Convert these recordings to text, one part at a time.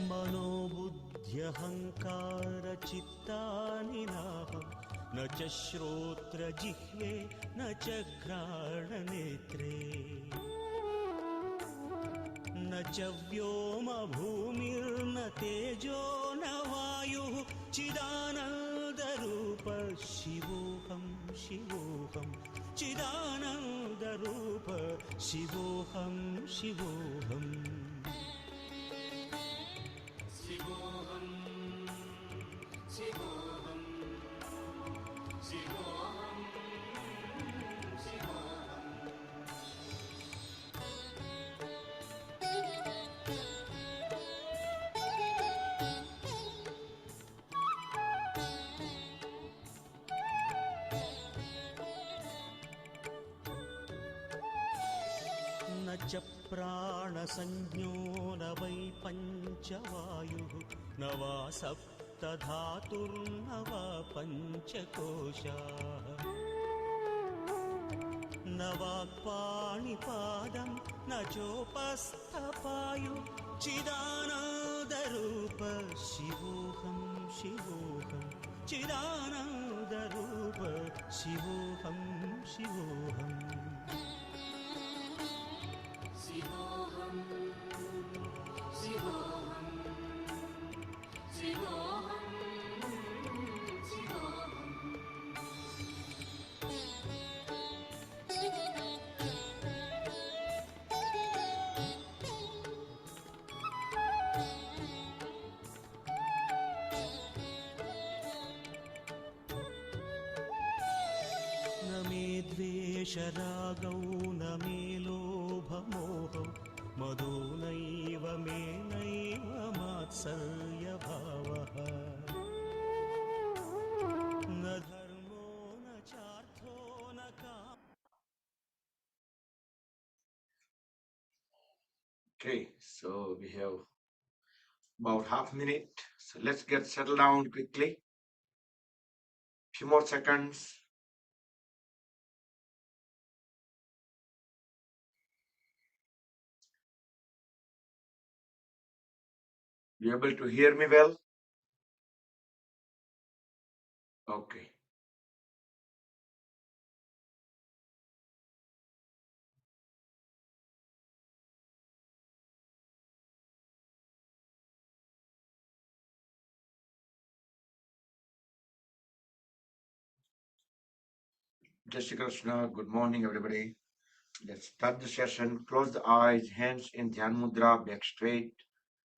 मनोबुद्ध्यहङ्कारचित्तानि नाहं न च श्रोत्रजिह्वे न च घ्राणनेत्रे न च व्योमभूमिर्न तेजो न वायुः चिदानन्दरूप शिवोऽहं शिवोऽहं चिदानन्दरूप शिवोऽहं शिवोऽहम् न च प्राणसंज्ञो न वै पञ्चवायुः न वा सप्तधातुर्न वा पञ्चकोशाः न वाक्पाणिपादं न चोपस्थपायुः चिदानन्दरूप शिवोऽहं शिवोऽहं चिदानन्दरूप शिवोऽहं शिवोऽहम् न मे द्वेषरागौ न मे लोभमोहौ मदो नैव मे नैव मात्सर्यभावः न धर्मो न चार्थो न कामः. Okay, so we have about half a minute. So let's get settled down quickly. Few more seconds. You able to hear me well? Okay. Jai Shri Krishna. Good morning, everybody. Let's start the session. Close the eyes, hands in Dhyan Mudra, back straight,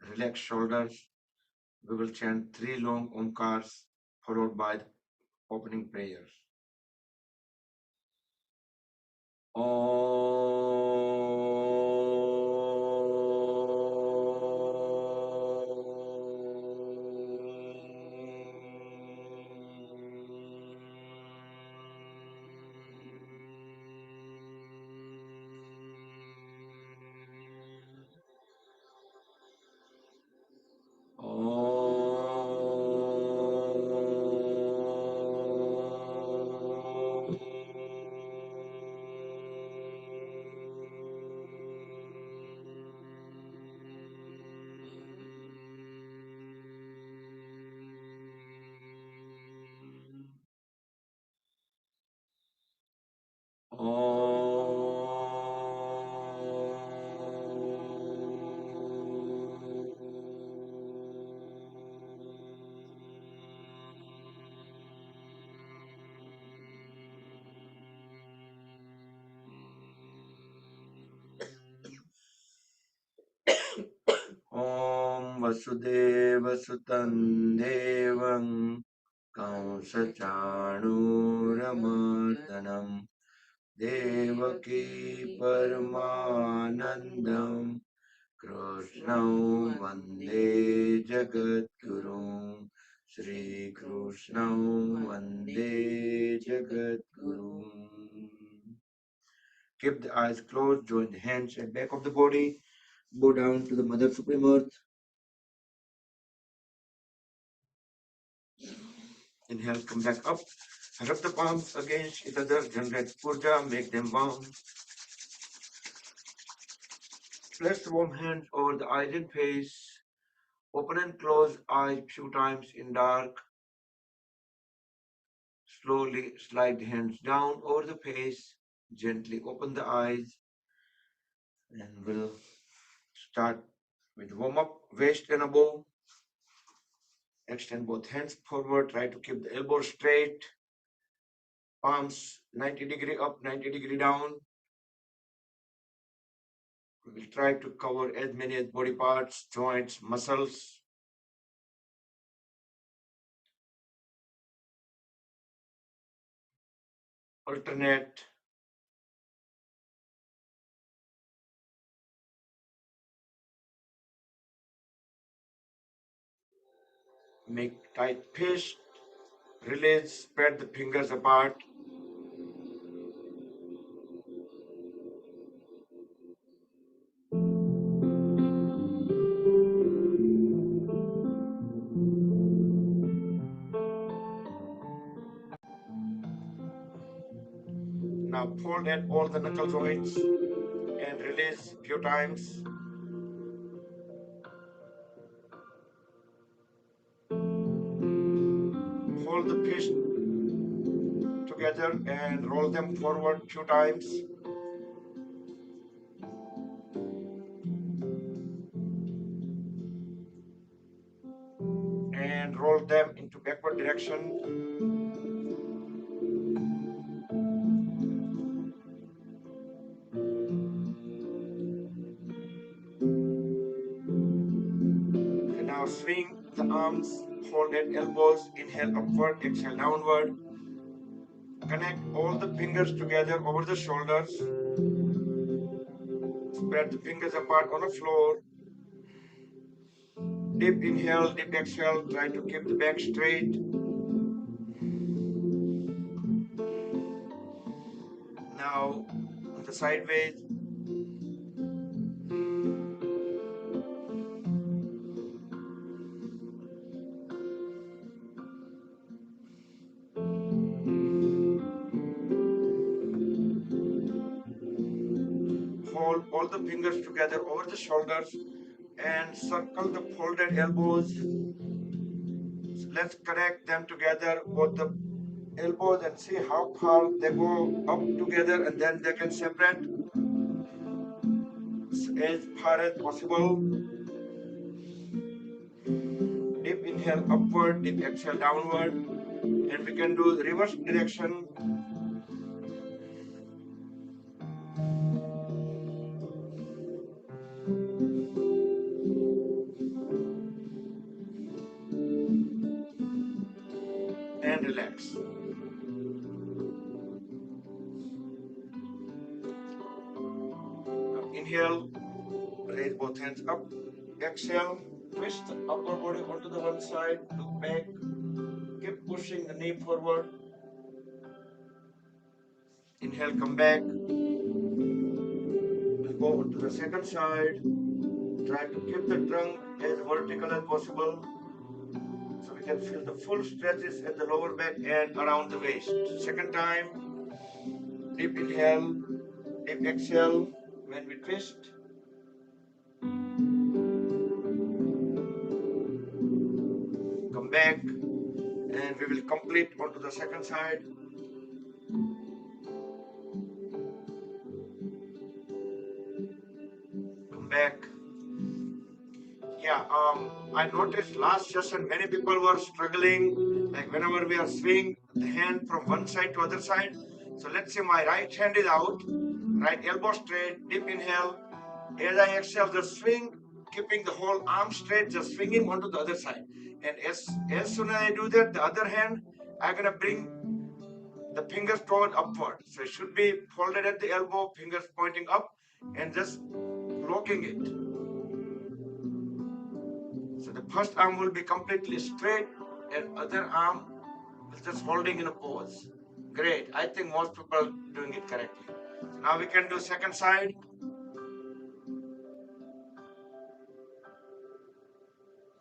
relax shoulders. We will chant 3 long omkars followed by the opening prayers. वसुदेवसुतं देवं कंसचाणूरमर्दनं देवकी परमानन्दं कृष्णं वन्दे जगद्गुरुं श्रीकृष्णं वन्दे जगद्गुरुम्. Keep the eyes closed, join the hands at back of the body, go down to the Mother Supreme Earth. Inhale, come back up. Rub the palms against each other, generate purja, make them warm. Place the warm hands over the eyes and face. Open and close eyes few times in dark. Slowly slide the hands down over the face. Gently open the eyes. And we'll start with warm up, waist and above. Extend both hands forward. Try to keep the elbows straight. Palms 90-degree up, 90-degree down. We will try to cover as many as body parts, joints, muscles. Alternate. Make tight fist. Release. Spread the fingers apart. Now fold at all the knuckle joints and release few times. Hold the fist together and roll them forward few times. And roll them into backward direction. And now swing the arms, hold at elbows, inhale upward, exhale downward. Connect all the fingers together over the shoulders. Spread the fingers apart on the floor. Deep inhale, deep exhale. Try to keep the back straight. Now on the sideways. Hold all the fingers together over the shoulders and circle the folded elbows. Let's connect them together, both the elbows, and see how far they go up together, and then they can separate as far as possible. Deep inhale upward, deep exhale downward, and we can do the reverse direction. And relax. Now inhale, raise both hands up. Exhale, twist the upper body onto the one side, look back, keep pushing the knee forward. Inhale, come back. We'll go to the second side. Try to keep the trunk as vertical as possible so we can feel the full stretches at the lower back and around the waist. Second time, deep inhale, deep exhale when we twist. Come back and we will complete onto the second side. Come back. Yeah, I noticed last session many people were struggling, like whenever we are swing the hand from one side to other side. So let's say my right hand is out, right elbow straight, deep inhale. As I exhale, the swing keeping the whole arm straight, just swinging onto the other side. And as soon as I do that, the other hand, I'm gonna bring the fingers toward upward. So it should be folded at the elbow, fingers pointing up, and just locking it. So the first arm will be completely straight, and other arm is just holding in a pose. Great. I think most people are doing it correctly. So now we can do second side.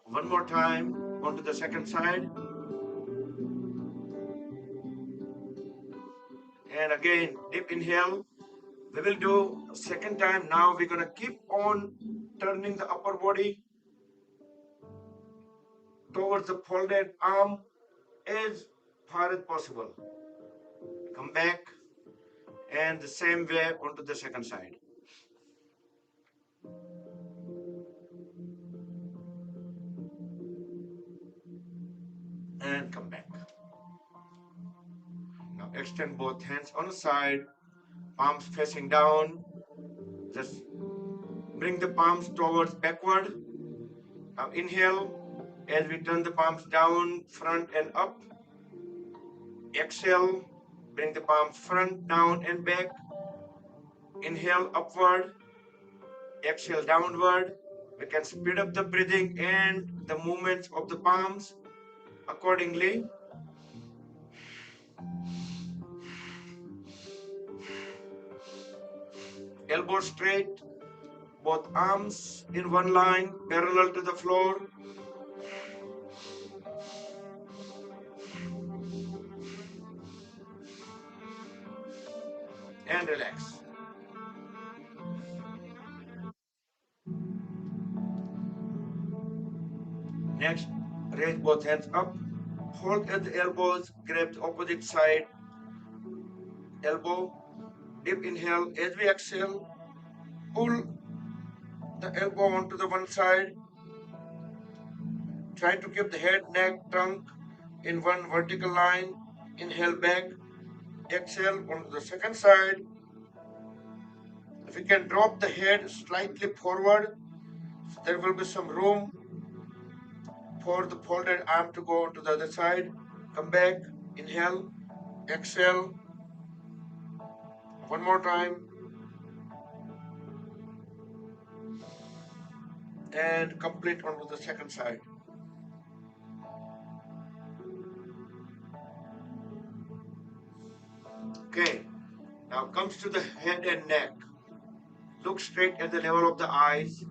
One more time onto the second side. And again, deep inhale. We will do second time. Now we're gonna keep on turning the upper body towards the folded arm as far as possible. Come back and the same way onto the second side. And come back. Now extend both hands on the side, palms facing down. Just bring the palms towards backward. Now inhale as we turn the palms down, front and up. Exhale, bring the palms front, down and back. Inhale upward, exhale downward. We can speed up the breathing and the movements of the palms accordingly. Elbows straight, both arms in one line, parallel to the floor. And relax. Next, raise both hands up. Hold at the elbows, grab the opposite side elbow. Deep inhale. As we exhale, pull the elbow onto the one side. Try to keep the head, neck, trunk in one vertical line. Inhale back. Exhale onto the second side. If you can drop the head slightly forward, so there will be some room for the folded arm to go to the other side. Come back. Inhale. Exhale. One more time. And complete onto the second side. Okay, now comes to the head and neck. Look straight at the level of the eyes.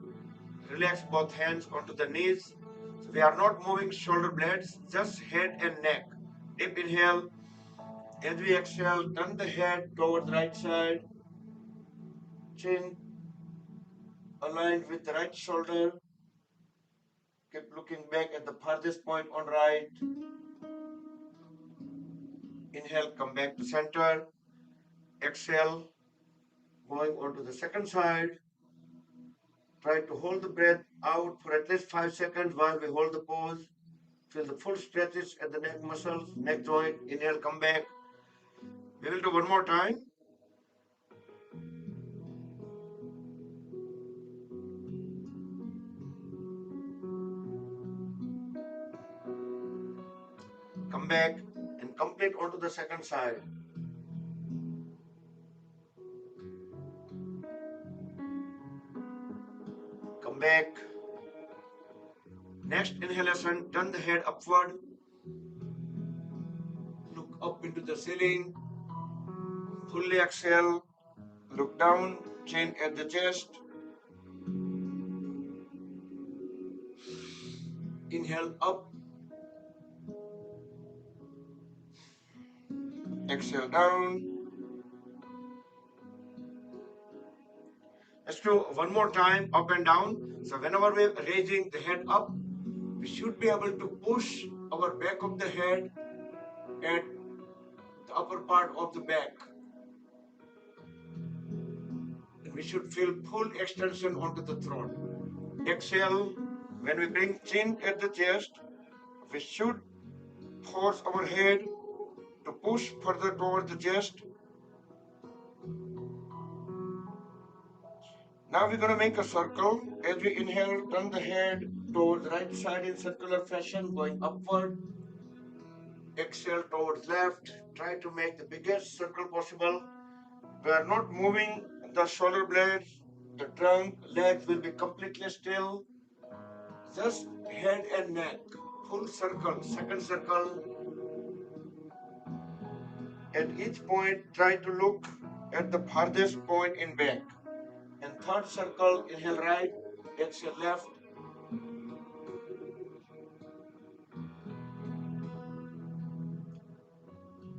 Relax both hands onto the knees. So we are not moving shoulder blades, just head and neck. Deep inhale. As we exhale, turn the head toward the right side. Chin aligned with the right shoulder. Keep looking back at the farthest point on right. Inhale, come back to center. Exhale, going on to the second side. Try to hold the breath out for at least 5 seconds while we hold the pose. Feel the full stretches at the neck muscles, neck joint. Inhale, come back. We will do one more time. Come back and complete onto the second side. Come back. Next inhalation, turn the head upward. Look up into the ceiling. Fully exhale. Look down, chin at the chest. Inhale up. Exhale down. Let's do one more time, up and down. So whenever we're raising the head up, we should be able to push our back of the head at the upper part of the back. And we should feel full extension onto the throat. Exhale. When we bring chin at the chest, we should force our head to push further toward the chest. Now we're going to make a circle. As we inhale, turn the head towards the right side in circular fashion, going upward. Exhale towards left. Try to make the biggest circle possible. We are not moving the shoulder blades, the trunk, legs will be completely still. Just head and neck. Full circle, second circle. At each point, try to look at the farthest point in back. And third circle, inhale right, exhale left.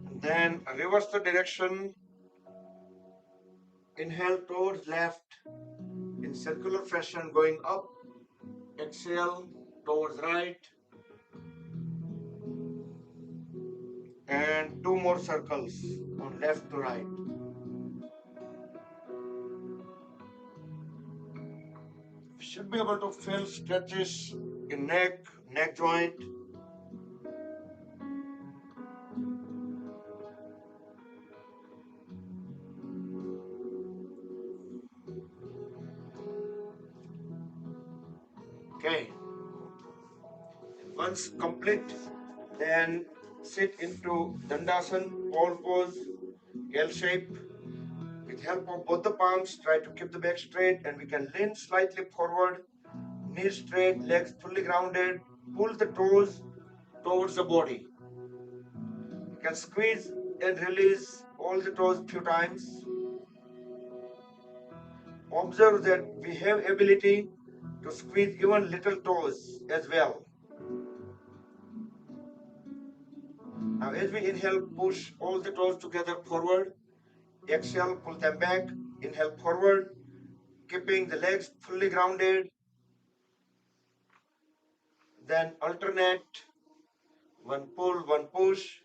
And then reverse the direction. Inhale towards left in circular fashion, going up. Exhale towards right. And two more circles on left to right. Should be able to feel stretches in neck joint. Okay. Once complete, then sit into Dandasana, wall pose, L shape. With help of both the palms, try to keep the back straight, and we can lean slightly forward, knees straight, legs fully grounded. Pull the toes towards the body. You can squeeze and release all the toes few times. Observe that we have ability to squeeze even little toes as well. Now as we inhale, push all the toes together forward. Exhale, pull them back. Inhale forward, keeping the legs fully grounded. Then alternate, one pull, one push.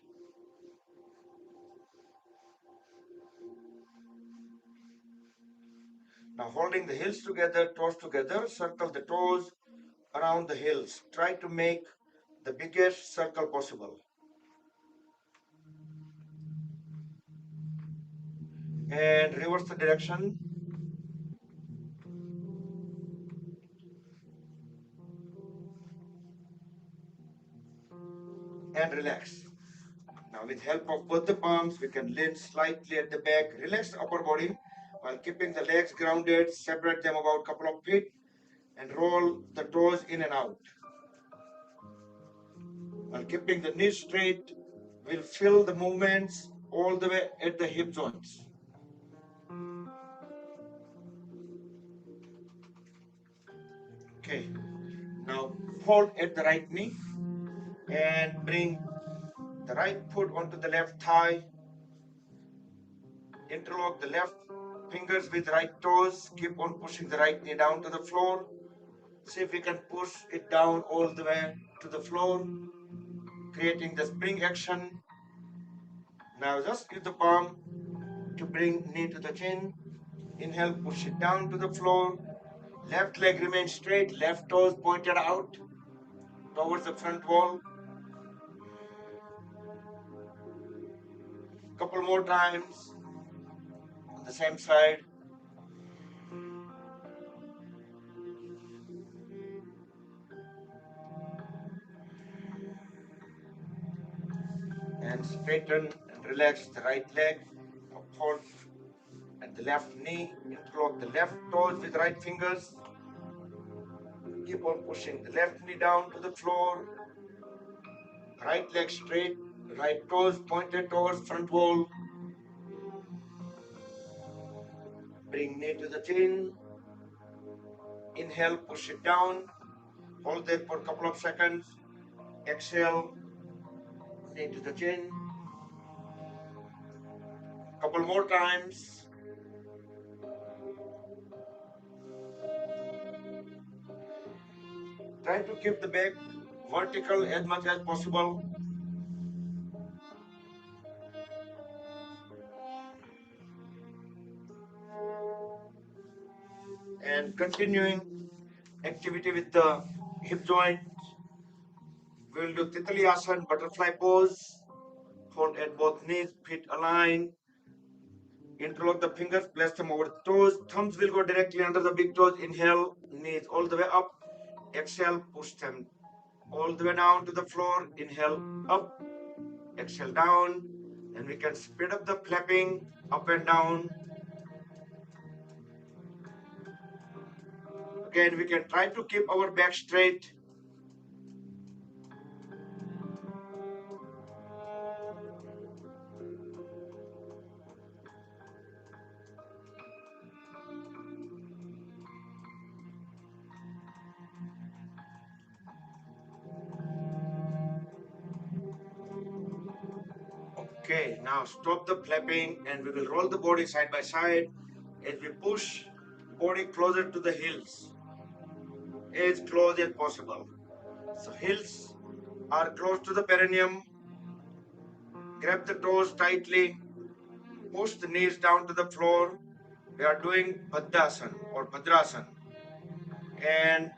Now holding the heels together, toes together, circle the toes around the heels. Try to make the biggest circle possible. And reverse the direction. And relax. Now with help of both the palms, we can lean slightly at the back, relax the upper body while keeping the legs grounded, separate them about a couple of feet and roll the toes in and out. While keeping the knees straight, we'll feel the movements all the way at the hip joints. Okay, now hold at the right knee and bring the right foot onto the left thigh. Interlock the left fingers with right toes. Keep on pushing the right knee down to the floor. See if we can push it down all the way to the floor, creating the spring action. Now just use the palm to bring knee to the chin. Inhale, push it down to the floor. Left leg remains straight, left toes pointed out towards the front wall. Couple more times on the same side. And straighten and relax the right leg. Hold at the left knee. Interlock the left toes with right fingers. Keep on pushing the left knee down to the floor. Right leg straight, right toes pointed towards front wall. Bring knee to the chin. Inhale, push it down. Hold there for a couple of seconds. Exhale, knee to the chin. Couple more times. Try to keep the back vertical as much as possible. And continuing activity with the hip joint. We will do Titli Asana, butterfly pose. Hold at both knees, feet aligned. Interlock the fingers, place them over the toes. Thumbs will go directly under the big toes. Inhale, knees all the way up. Exhale, push them all the way down to the floor. Inhale, up. Exhale, down. And we can speed up the clapping up and down. Again, we can try to keep our back straight. Okay, now stop the flapping and we will roll the body side by side as we push body closer to the heels, as close as possible. So heels are close to the perineum. Grab the toes tightly, push the knees down to the floor. We are doing Padmasana or Bhadrasana and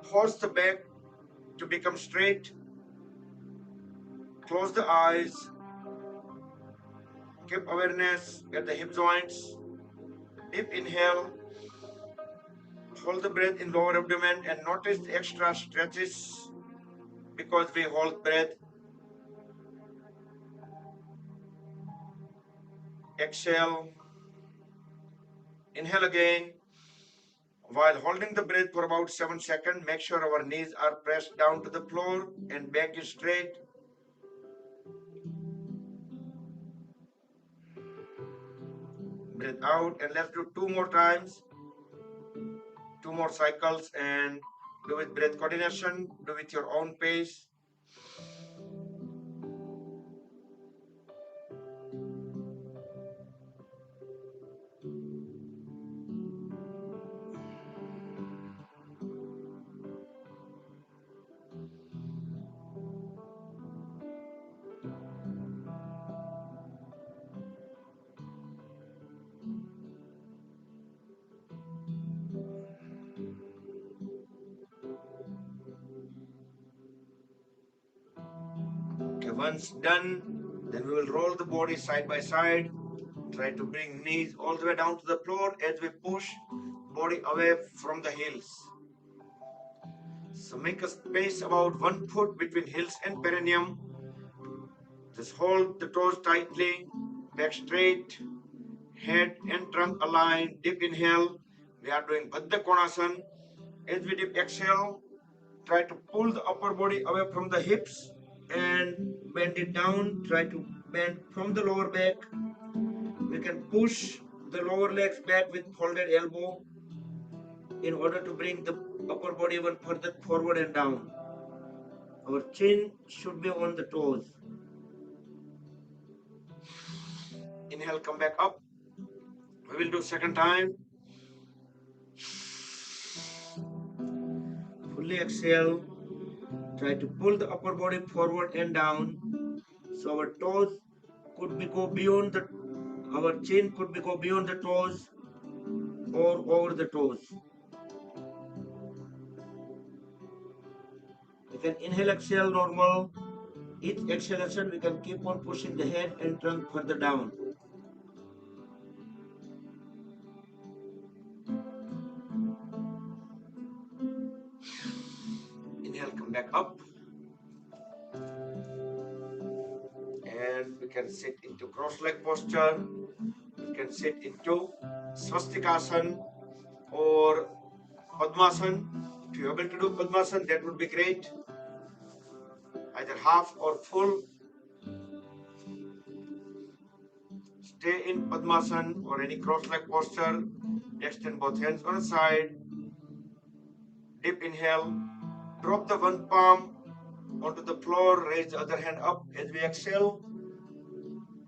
force the back to become straight. Close the eyes. Keep awareness at the hip joints. Deep inhale. Hold the breath in lower abdomen and notice the extra stretches because we hold breath. Exhale. Inhale again. While holding the breath for about 7 seconds, make sure our knees are pressed down to the floor and back is straight. Breathe out and let's do 2 more times. 2 more cycles and do with breath coordination, do with your own pace. Okay, once done, then we will roll the body side by side. Try to bring knees all the way down to the floor as we push body away from the heels. So make a space about 1 foot between heels and perineum. Just hold the toes tightly, back straight, head and trunk aligned. Deep inhale. We are doing Baddha Konasana. As we deep exhale, try to pull the upper body away from the hips and bend it down. Try to bend from the lower back. We can push the lower legs back with folded elbow in order to bring the upper body even further forward and down. Our chin should be on the toes. Inhale, come back up. We will do second time. Fully exhale. Try to pull the upper body forward and down. So our toes could be go beyond the, our chin could be go beyond the toes or over the toes. We can inhale, exhale normal. Each exhalation we can keep on pushing the head and trunk further down. Inhale, come back up. And we can sit into cross leg posture. We can sit into Swastikasana or Padmasana. If you're able to do Padmasana, that would be great. Either half or full. Stay in Padmasana or any cross leg posture. Extend both hands on the side. Deep inhale. Drop the one palm onto the floor. Raise the other hand up as we exhale.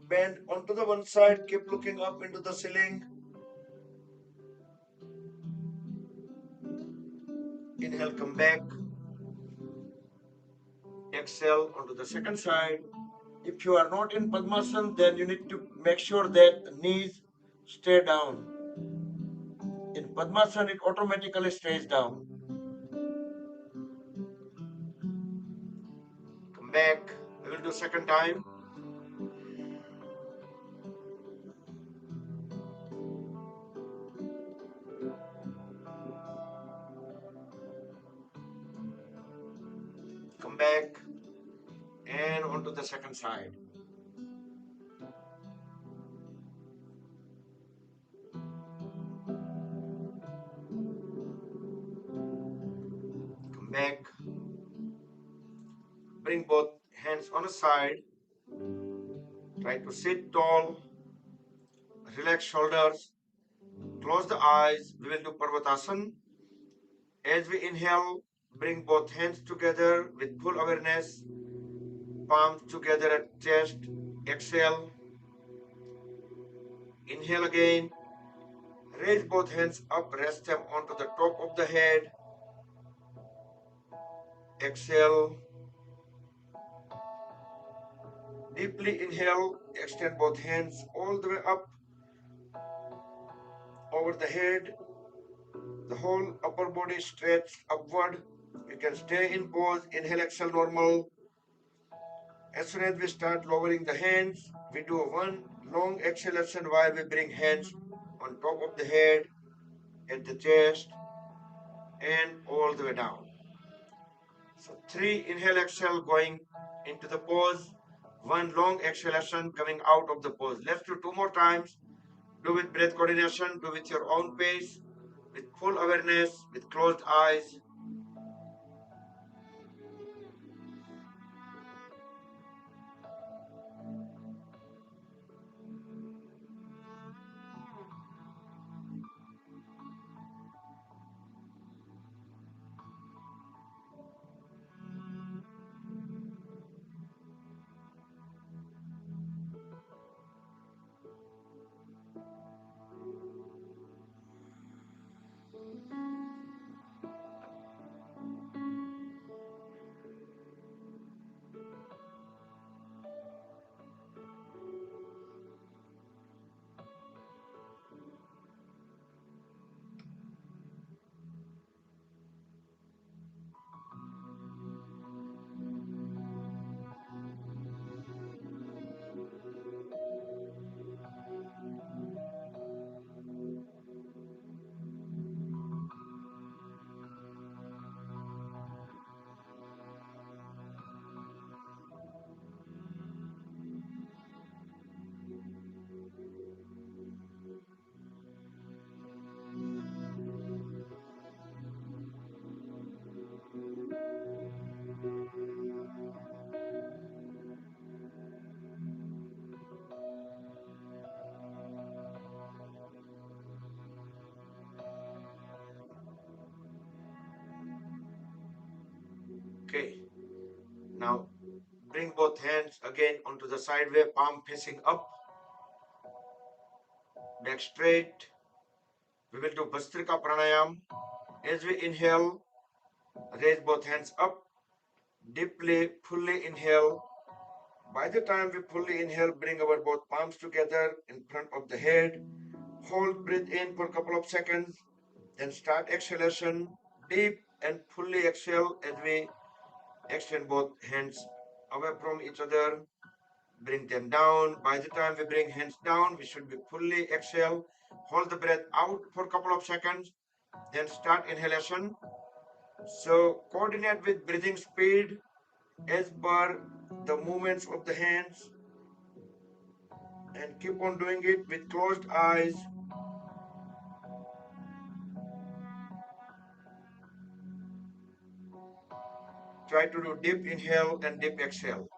Bend onto the one side. Keep looking up into the ceiling. Inhale, come back. Exhale onto the second side. If you are not in Padmasana, then you need to make sure that the knees stay down. In Padmasana, it automatically stays down. Come back. We will do second time. come back and onto the second side. Come back, bring both hands on the side, try to sit tall, relax shoulders, close the eyes. We will do Parvatasana. As we inhale, bring both hands together with full awareness, palms together at chest. Exhale, inhale again, raise both hands up, rest them onto the top of the head. Exhale, deeply inhale, extend both hands all the way up over the head, the whole upper body stretched upward. You can stay in pose, inhale, exhale, normal. As soon as we start lowering the hands, we do one long exhalation while we bring hands on top of the head, at the chest, and all the way down. So 3 inhale, exhale, going into the pose, 1 long exhalation coming out of the pose. Let's do 2 more times. Do with breath coordination, do with your own pace, with full awareness, with closed eyes. Okay, now bring both hands again onto the side way, palm facing up, back straight. We will do Bhastrika Pranayam. As we inhale, raise both hands up, deeply, fully inhale. By the time we fully inhale, bring our both palms together in front of the head. Hold, breathe in for a couple of seconds. Then start exhalation. Deep and fully exhale as we extend both hands away from each other. Bring them down. By the time we bring hands down, we should be fully exhale. Hold the breath out for a couple of seconds. Then start inhalation. So coordinate with breathing speed as per the movements of the hands and keep on doing it with closed eyes. Try to do deep inhale and deep exhale.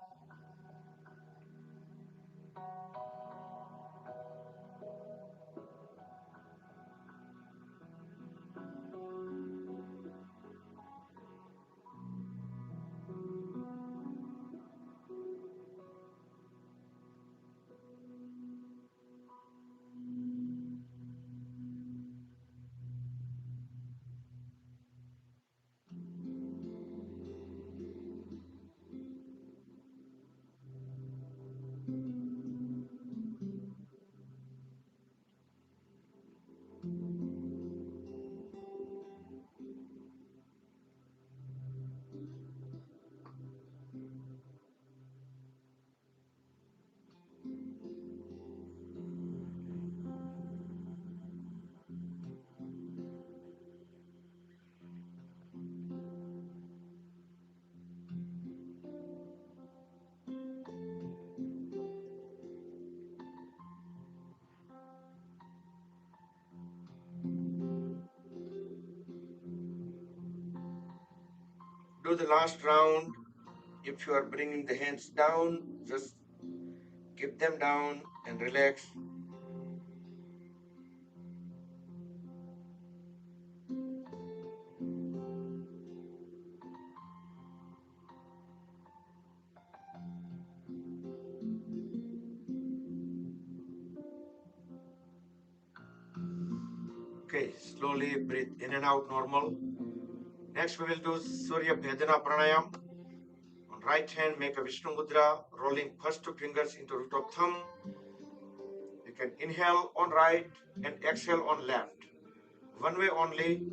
do the last round. If you are bringing the hands down, just keep them down and relax. Okay, slowly breathe in and out normal. Next, we will do Surya Bhedana Pranayam. On right hand, make a Vishnu Mudra, rolling first two fingers into root of thumb. You can inhale on right and exhale on left. One way only.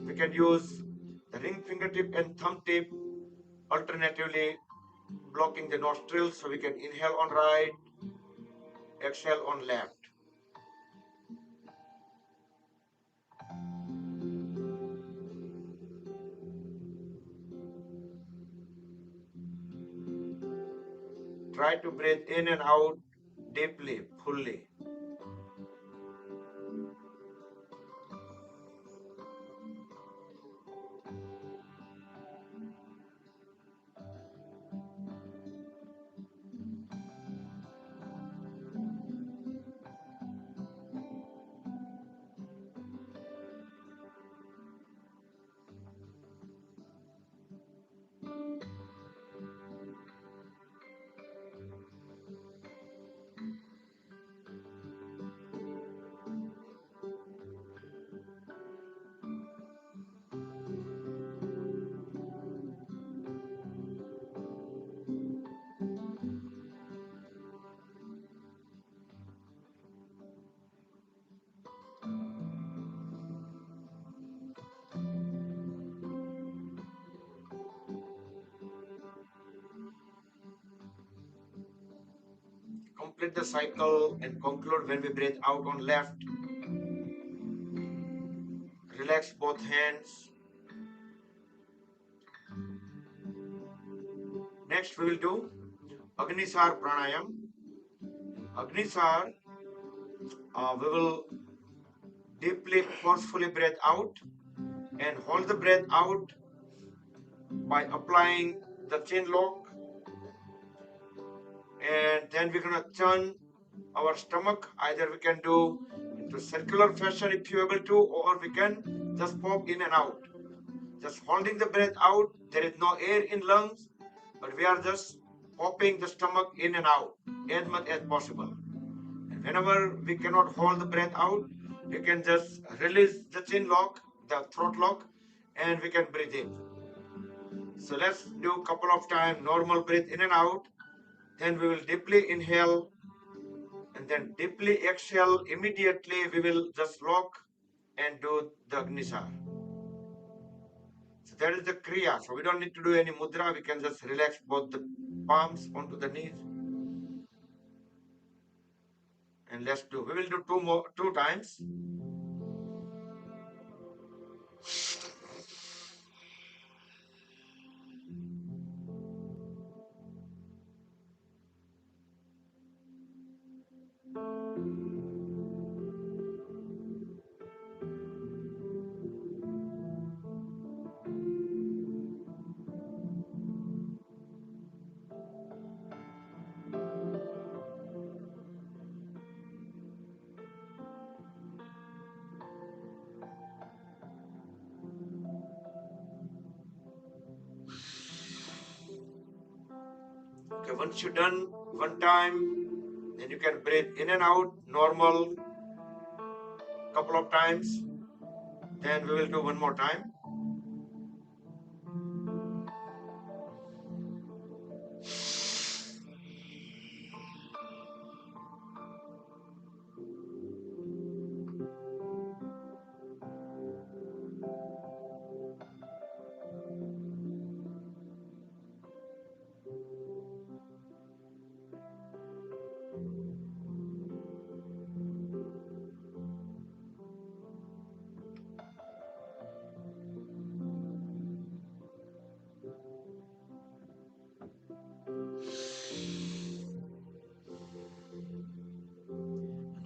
We can use the ring fingertip and thumb tip, alternatively blocking the nostrils, so we can inhale on right, exhale on left. Try to breathe in and out deeply, fully. Complete the cycle and conclude when we breathe out on left. Relax both hands. Next, we will do Agnisar Pranayam. Agnisar, we will deeply, forcefully breathe out and hold the breath out by applying the chin lock. And then we're going to turn our stomach. Either we can do into circular fashion if you're able to, or we can just pop in and out. Just holding the breath out. There is no air in lungs, but we are just popping the stomach in and out as much as possible. And whenever we cannot hold the breath out, we can just release the chin lock, the throat lock, and we can breathe in. So let's do a couple of times normal breath in and out. Then we will deeply inhale and then deeply exhale. Immediately we will just lock and do the Agnisar. So that is the Kriya. So we don't need to do any mudra. We can just relax both the palms onto the knees. And let's do. We will do two times. Okay, once you're done one time, then you can breathe in and out normal couple of times. Then we will do one more time.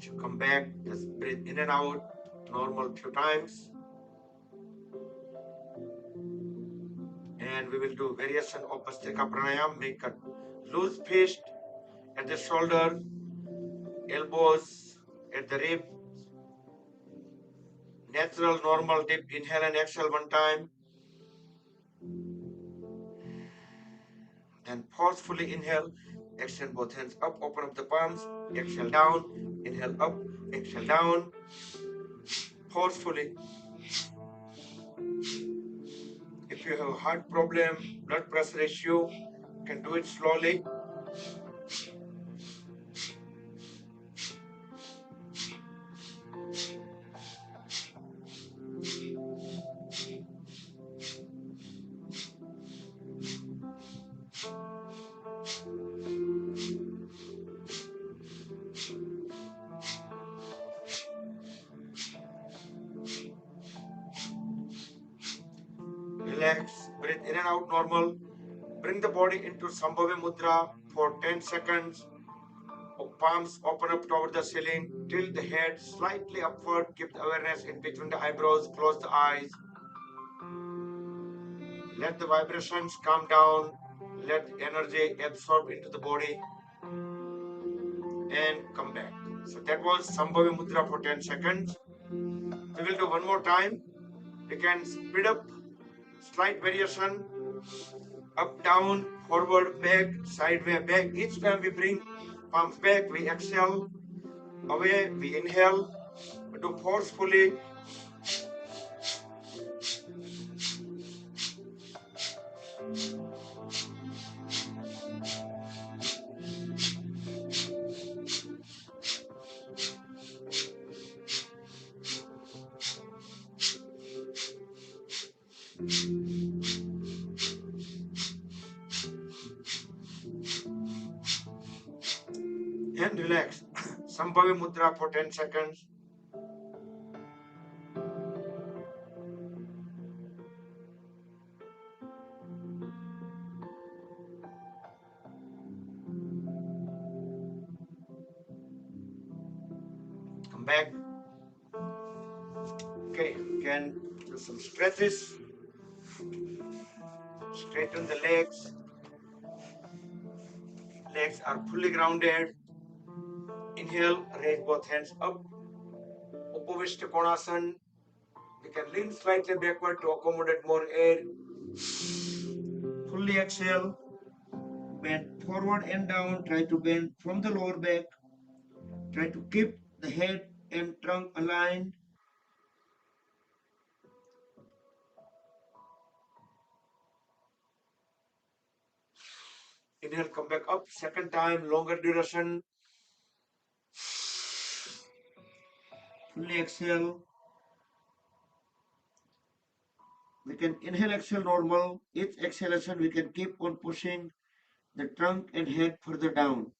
Once you come back, just breathe in and out normal few times. and we will do variation of Bhastrika Pranayam. Make a loose fist at the shoulder, elbows at the rib. Natural, normal dip. Inhale and exhale one time. Then forcefully inhale. Extend both hands up. Open up the palms. Exhale down. Inhale up. Exhale down. Forcefully. If you have a heart problem, blood pressure issue, you can do it slowly. Relax, breathe in and out normal. Bring the body into Sambhavi Mudra for 10 seconds. Palms open up toward the ceiling. Tilt the head slightly upward. Keep the awareness in between the eyebrows. Close the eyes. Let the vibrations come down. Let the energy absorb into the body and come back. So that was Sambhavi Mudra for 10 seconds. We will do one more time. We can speed up, slight variation, up, down, forward, back, sideway, back. Each time we bring palms back, we exhale, away, we inhale, we do forcefully. And relax. Sambhavi Mudra for 10 seconds. Come back. Okay, can do some stretches. Straighten the legs. Legs are fully grounded. Inhale, raise both hands up. Upavishta Konasana. We can lean slightly backward to accommodate more air. Fully exhale. Bend forward and down. Try to bend from the lower back. Try to keep the head and trunk aligned. Inhale, come back up. Second time, longer duration. Fully exhale. We can inhale, exhale normal. Each exhalation, we can keep on pushing the trunk and head further down.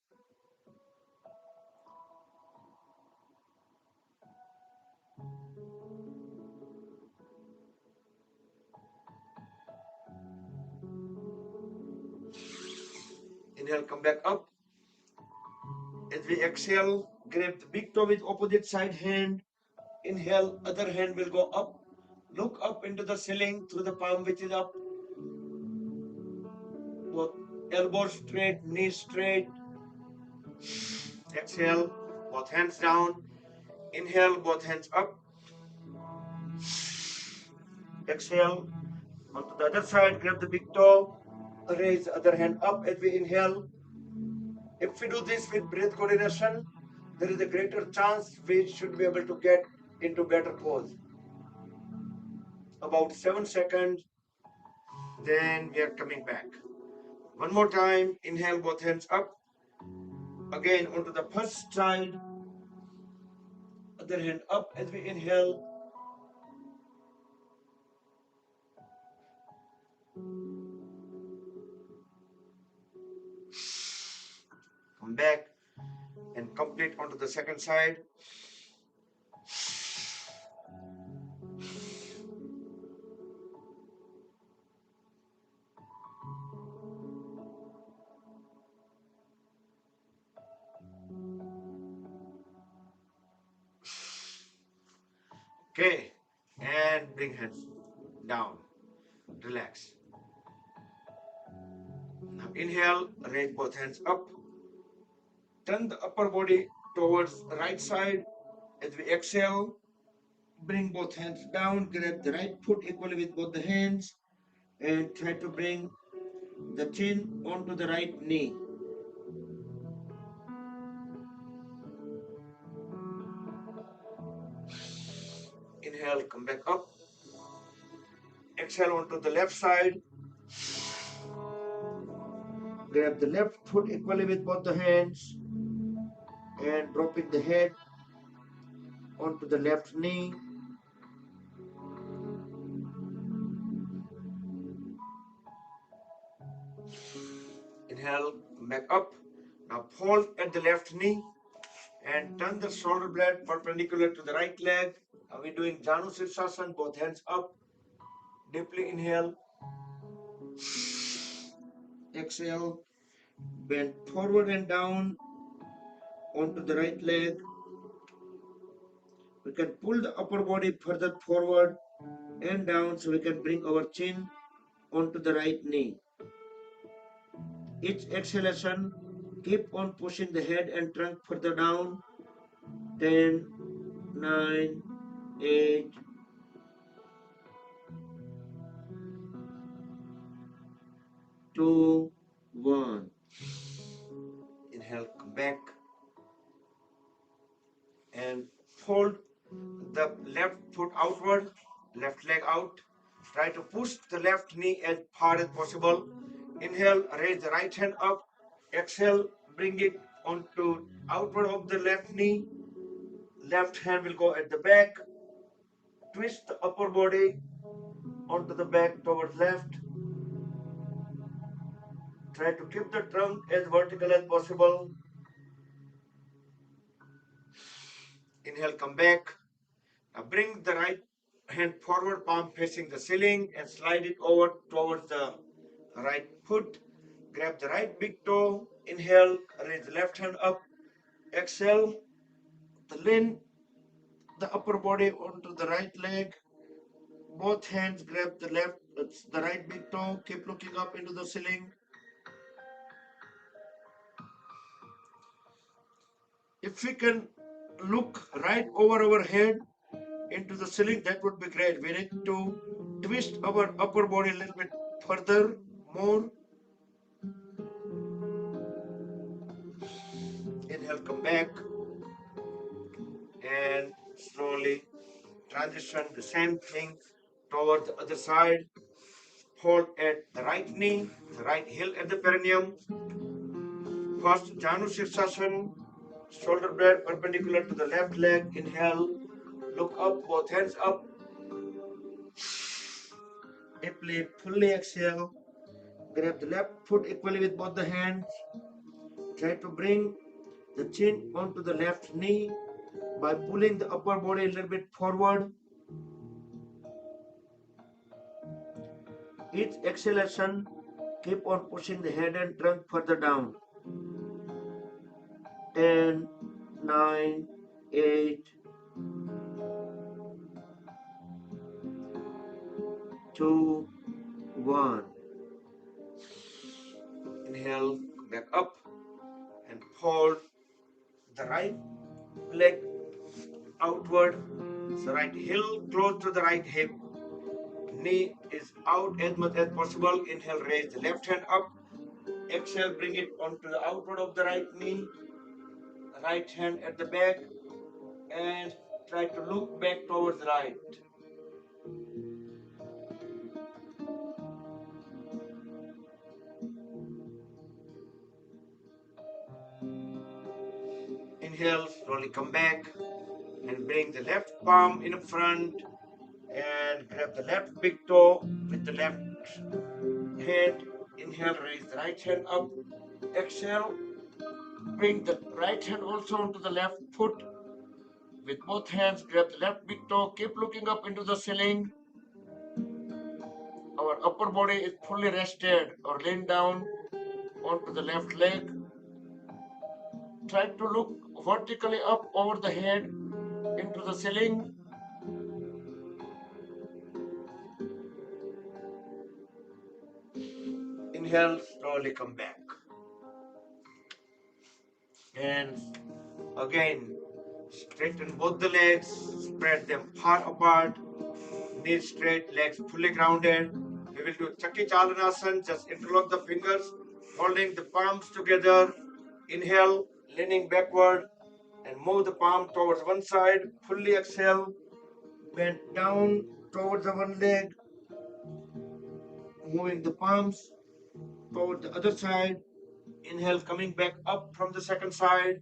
Inhale, come back up. As we exhale, grab the big toe with opposite side hand. Inhale, other hand will go up. Look up into the ceiling through the palm which is up. Both elbows straight, knees straight. Exhale, both hands down. Inhale, both hands up. Exhale, onto the other side, grab the big toe. Raise the other hand up as we inhale. If we do this with breath coordination, there is a greater chance we should be able to get into better pose. About 7 seconds, then we are coming back. One more time, inhale, both hands up. Again, onto the first side, other hand up as we inhale. Come back and complete onto the second side. Okay, and bring hands down. Relax. Inhale, raise both hands up. Turn the upper body towards the right side. As we exhale, bring both hands down, grab the right foot equally with both the hands, and try to bring the chin onto the right knee. Inhale, come back up. Exhale onto the left side. Grab the left foot equally with both the hands and dropping the head onto the left knee. Inhale, come back up. Now fold at the left knee and turn the shoulder blade perpendicular to the right leg. Now we're doing Janu Sirsasana, both hands up. Deeply inhale. Exhale. Bend forward and down onto the right leg. We can pull the upper body further forward and down so we can bring our chin onto the right knee. Each exhalation, keep on pushing the head and trunk further down. 10, 9, 8, 2, 1. Inhale, come back and fold the left foot outward, left leg out. Try to push the left knee as far as possible. Inhale, raise the right hand up. Exhale, bring it onto outward of the left knee. Left hand will go at the back. Twist the upper body onto the back towards left. Try to keep the trunk as vertical as possible. Inhale, come back. Now bring the right hand forward, palm facing the ceiling, and slide it over towards the right foot. Grab the right big toe. Inhale, raise the left hand up. Exhale, lean the upper body onto the right leg. Both hands grab the right big toe. Keep looking up into the ceiling. If we can look right over our head into the ceiling, that would be great. We need to twist our upper body a little bit further, more. Inhale, come back, and slowly transition the same thing towards the other side. Hold at the right knee, the right heel at the perineum. First, Janu Sirsasana, shoulder blade perpendicular to the left leg. Inhale, look up, both hands up. Deeply, fully exhale. Grab the left foot equally with both the hands. Try to bring the chin onto the left knee by pulling the upper body a little bit forward. Each exhalation, keep on pushing the head and trunk further down. 10, 9, 8, 2, 1. Inhale, back up and hold the right leg outward. The right heel close to the right hip. Knee is out as much as possible. Inhale, raise the left hand up. Exhale, bring it onto the outward of the right knee. Right hand at the back. And try to look back towards the right. Inhale, slowly come back and bring the left palm in front and grab the left big toe with the left hand. Inhale, raise the right hand up. Exhale, bring the right hand also onto the left foot. With both hands, grab the left big toe. Keep looking up into the ceiling. Our upper body is fully rested or lean down onto the left leg. Try to look vertically up over the head into the ceiling. Inhale, slowly come back. And again, straighten both the legs, spread them far apart, knees straight, legs fully grounded. We will do Chakki Chalanasana, just interlock the fingers, holding the palms together. Inhale, leaning backward, and move the palm towards one side. Fully exhale, bend down towards the one leg, moving the palms toward the other side. Inhale, coming back up from the second side.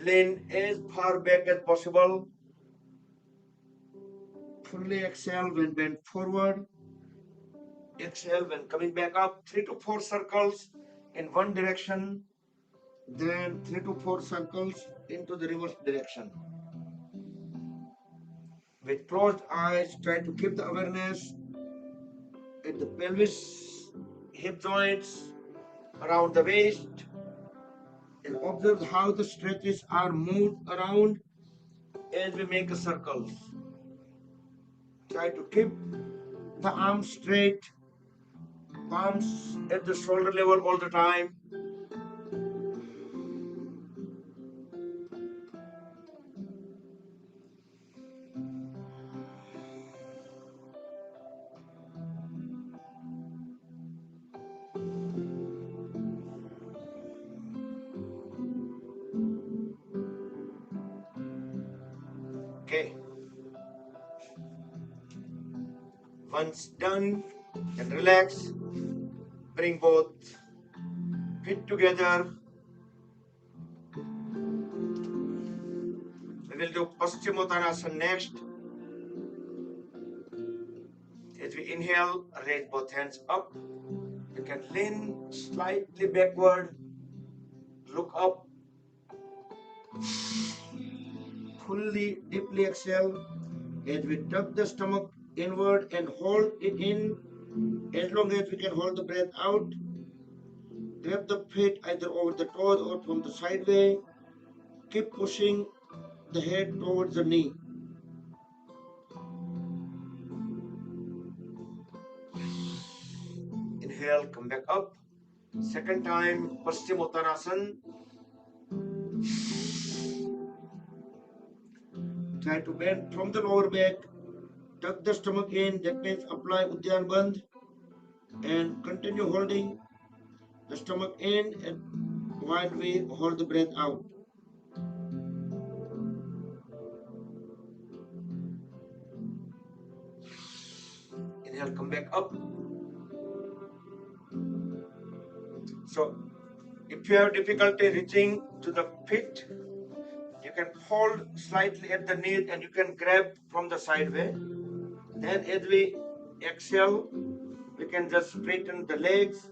Lean as far back as possible. Fully exhale when bent forward. Exhale when coming back up. 3 to 4 circles in one direction. Then 3 to 4 circles into the reverse direction. With closed eyes, try to keep the awareness at the pelvis, hip joints, around the waist, and observe how the stretches are moved around as we make a circle. Try to keep the arms straight, palms at the shoulder level all the time. Okay. Once done, then relax. Bring both feet together. We will do Paschimottanasana next. As we inhale, raise both hands up. You can lean slightly backward, look up, fully deeply exhale. As we tuck the stomach inward and hold it in as long as we can hold the breath out. Grab the feet either over the toes or from the sideway. Keep pushing the head towards the knee. Inhale, come back up. Second time, Paschimottanasana. Try to bend from the lower back. Tuck the stomach in, that means apply Uddiyana Bandh, and continue holding the stomach in and while we hold the breath out. Inhale, come back up. So, if you have difficulty reaching to the feet, you can hold slightly at the knee and you can grab from the sideway. Then as we exhale, we can just straighten the legs.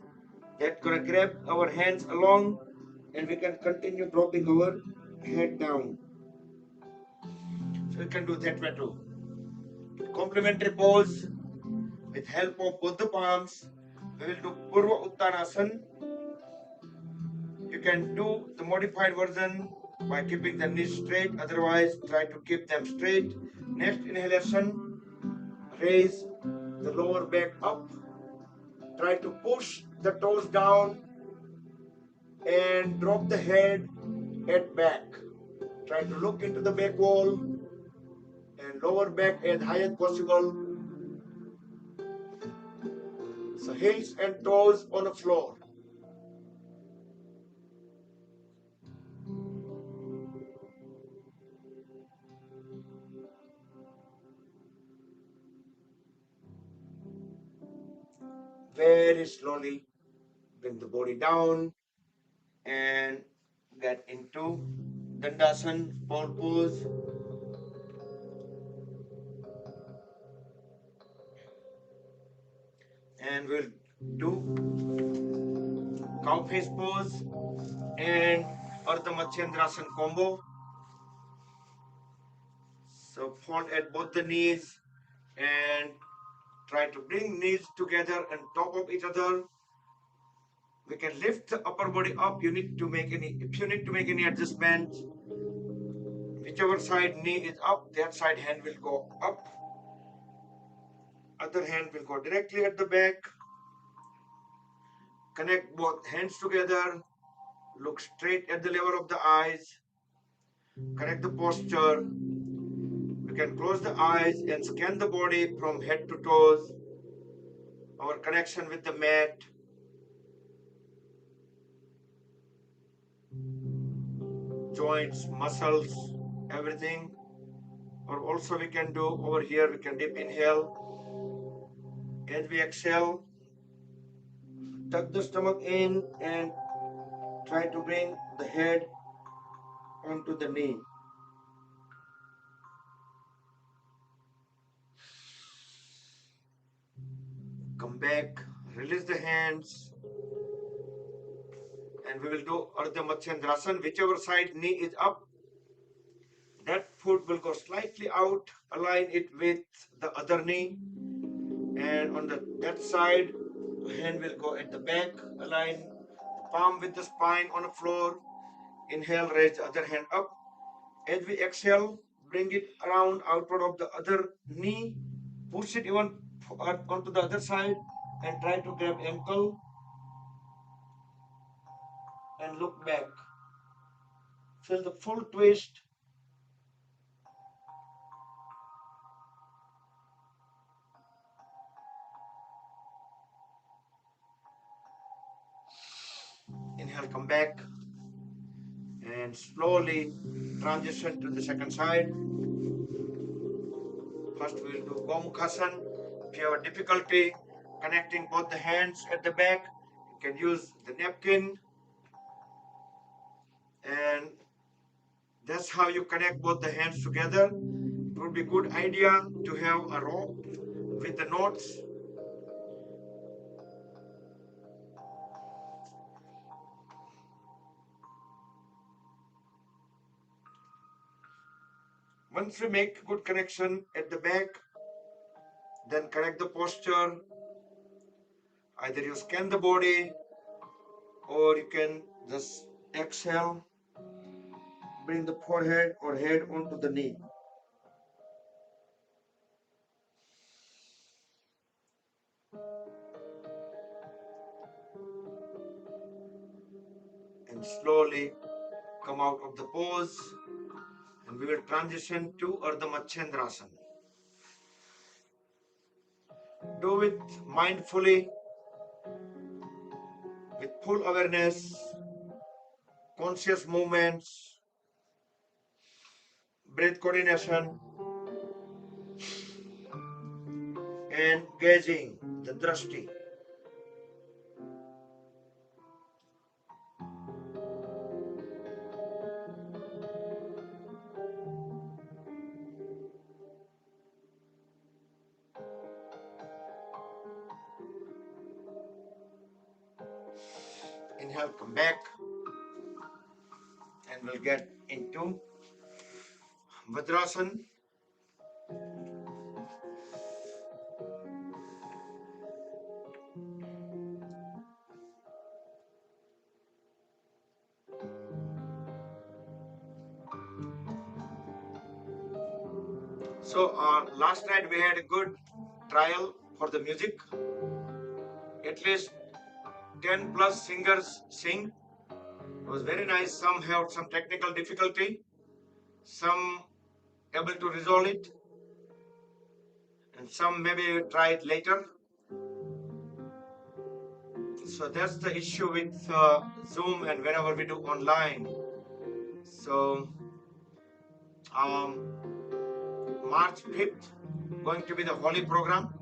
That's gonna grab our hands along and we can continue dropping our head down. So we can do that way too. Complementary pose with help of both the palms. We will do Purva Uttanasana. You can do the modified version by keeping the knees straight, otherwise try to keep them straight. Next inhalation, raise the lower back up. Try to push the toes down and drop the head at back. Try to look into the back wall and lower back as high as possible. So heels and toes on the floor. Very slowly bring the body down and get into Dandasana, pole pose. And we'll do cow face pose and Ardha Matsyendrasana combo. So fold at both the knees and try to bring knees together and top of each other. We can lift the upper body up. If you need to make any adjustments, whichever side knee is up, that side hand will go up. Other hand will go directly at the back. Connect both hands together. Look straight at the level of the eyes. Correct the posture. We can close the eyes and scan the body from head to toes. Our connection with the mat. Joints, muscles, everything. Or also we can do over here, we can deep inhale. As we exhale, tuck the stomach in and try to bring the head onto the knee. Come back, release the hands, and we will do Ardha Matsyendrasana. Whichever side knee is up, that foot will go slightly out, align it with the other knee, and on that side, hand will go at the back, align the palm with the spine on the floor. Inhale, raise the other hand up. As we exhale, bring it around outward of the other knee, push it even onto the other side, and try to grab ankle and look back. Feel the full twist. Inhale, come back, and slowly transition to the second side. First, we will do Gomukhasana. If you have difficulty connecting both the hands at the back, you can use the napkin, and that's how you connect both the hands together. It would be a good idea to have a rope with the knots. Once you make good connection at the back, then correct the posture. Either you scan the body or you can just exhale, bring the forehead or head onto the knee. And slowly come out of the pose, and we will transition to Ardha Matsyendrasana. Do it mindfully, with full awareness, conscious movements, breath coordination, and gazing, the drashti. Inhale, come back, and we'll get into Vajrasana. So last night we had a good trial for the music. At least 10 plus singers sing. It was very nice. Some had some technical difficulty, some able to resolve it, and some maybe try it later. So that's the issue with Zoom and whenever we do online. So March 5th going to be the Holi program.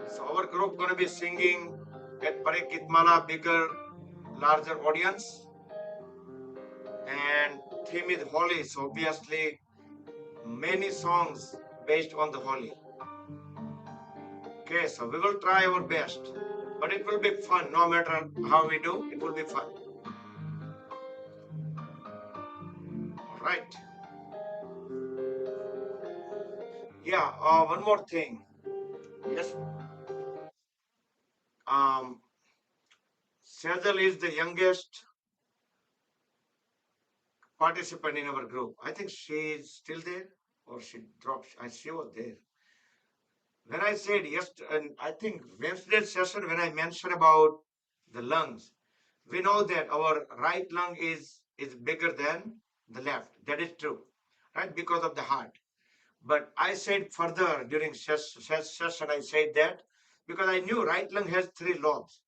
So our group going to be singing at Parikitmala, bigger, larger audience, and theme is Holi. So obviously many songs based on the Holi. Okay, so we will try our best, but it will be fun. No matter how we do, it will be fun. All right. Yeah. One more thing. Yes. Sejal is the youngest participant in our group. I think she is still there, or she dropped. She was there. When I said yes, and I think Wednesday session when I mentioned about the lungs. We know that our right lung is bigger than the left. That is true, right? Because of the heart. But I said further during session, I said that because I knew right lung has 3 lobes.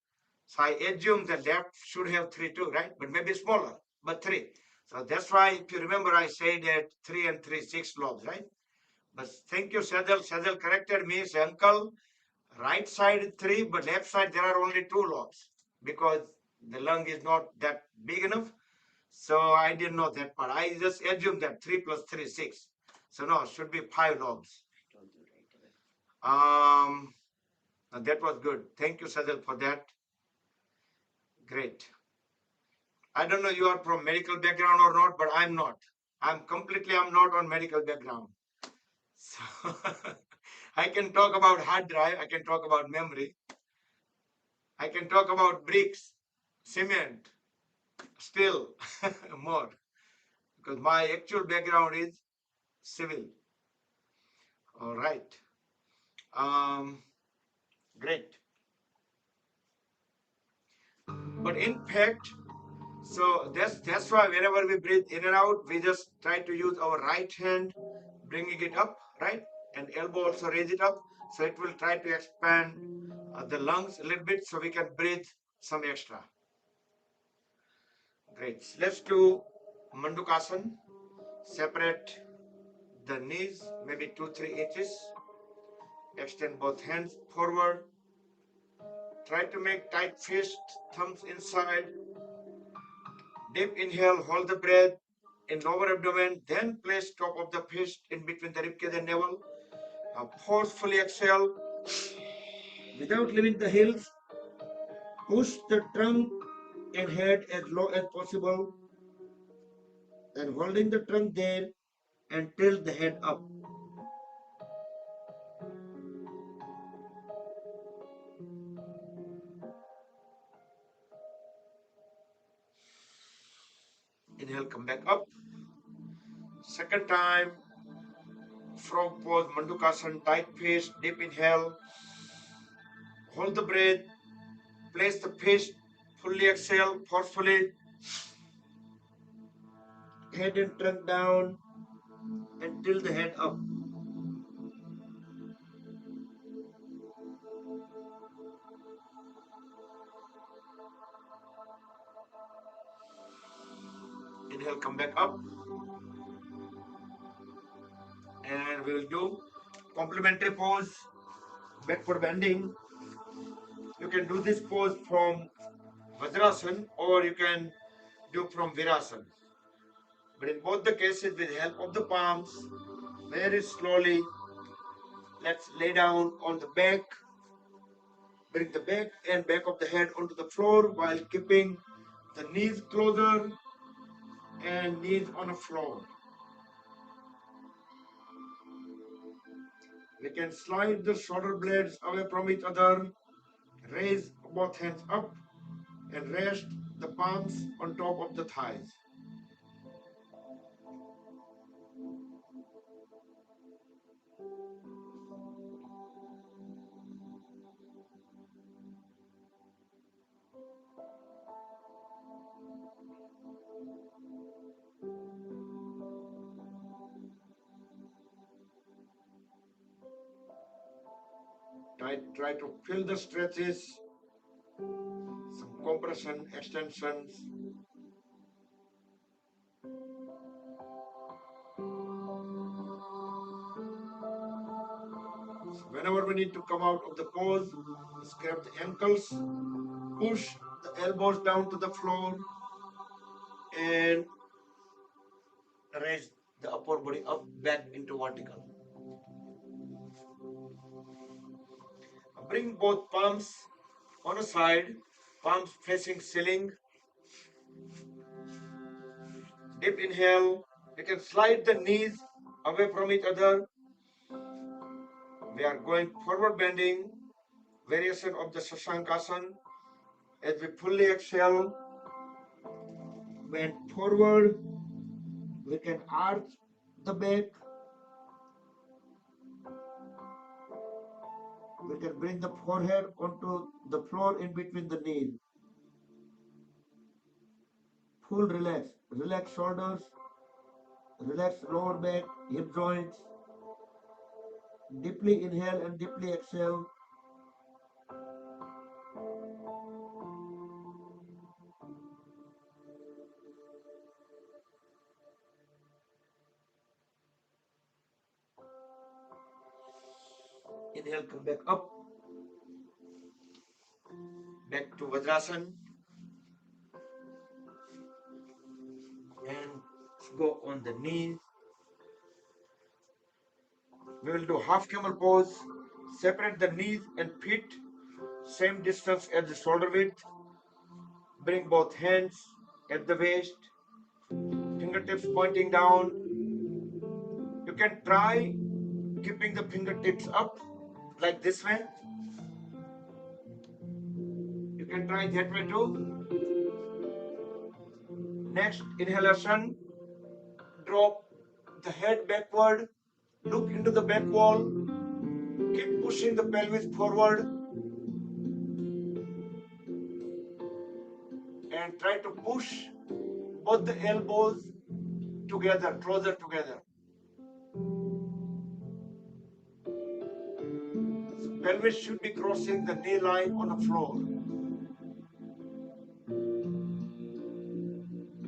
So I assume the left should have 3 too, right? But maybe smaller, but 3. So that's why, if you remember, I said that 3 and 3, 6 lobes, right? But thank you, Sadal. Sadal corrected me. Say, uncle, right side 3, but left side there are only 2 lobes because the lung is not that big enough. So I didn't know that part. I just assumed that 3 plus 3, 6. So no, it should be 5 lobes. That was good. Thank you, Sadal, for that. Great. I don't know you are from medical background or not, but I'm not. I'm not on medical background. So I can talk about hard drive. I can talk about memory. I can talk about bricks, cement, steel, more, because my actual background is civil. All right. Great. But in fact, so that's why whenever we breathe in and out, we just try to use our right hand, bringing it up, right? And elbow also raise it up. So it will try to expand the lungs a little bit so we can breathe some extra. Great. Let's do Mandukasana. Separate the knees, maybe 2-3 inches. Extend both hands forward. Try to make tight fist, thumbs inside. Deep inhale, hold the breath in lower abdomen, then place top of the fist in between the ribcage and navel. Now forcefully exhale. Without leaving the heels, push the trunk and head as low as possible, and holding the trunk there and tilt the head up. Inhale, come back up. Second time, frog pose, Mandukasana, tight fist, deep inhale. Hold the breath, place the fist, fully exhale, forcefully. Head and trunk down and tilt the head up. Inhale, come back up. And we will do complementary pose, backward bending. You can do this pose from Vajrasana or you can do from Virasana. But in both the cases, with the help of the palms, very slowly, let's lay down on the back. Bring the back and back of the head onto the floor while keeping the knees closer and knees on the floor. We can slide the shoulder blades away from each other, raise both hands up, and rest the palms on top of the thighs. Try to feel the stretches, some compression, extensions. So whenever we need to come out of the pose, scrap the ankles, push the elbows down to the floor, and raise the upper body up back into vertical. Bring both palms on a side, palms facing ceiling. Deep inhale. You can slide the knees away from each other. We are going forward bending, variation of the Shashankasana. As we fully exhale, bend forward. We can arch the back. We can bring the forehead onto the floor in between the knees. full relax. Relax shoulders, relax lower back, hip joints. Deeply inhale and deeply exhale. Inhale, come back up. Back to Vajrasan. And go on the knees. We will do half camel pose. Separate the knees and feet same distance as the shoulder width. Bring both hands at the waist, fingertips pointing down. You can try keeping the fingertips up like this way. You can try that way too. Next inhalation, drop the head backward, look into the back wall, keep pushing the pelvis forward and try to push both the elbows together, closer together. So pelvis should be crossing the knee line on the floor.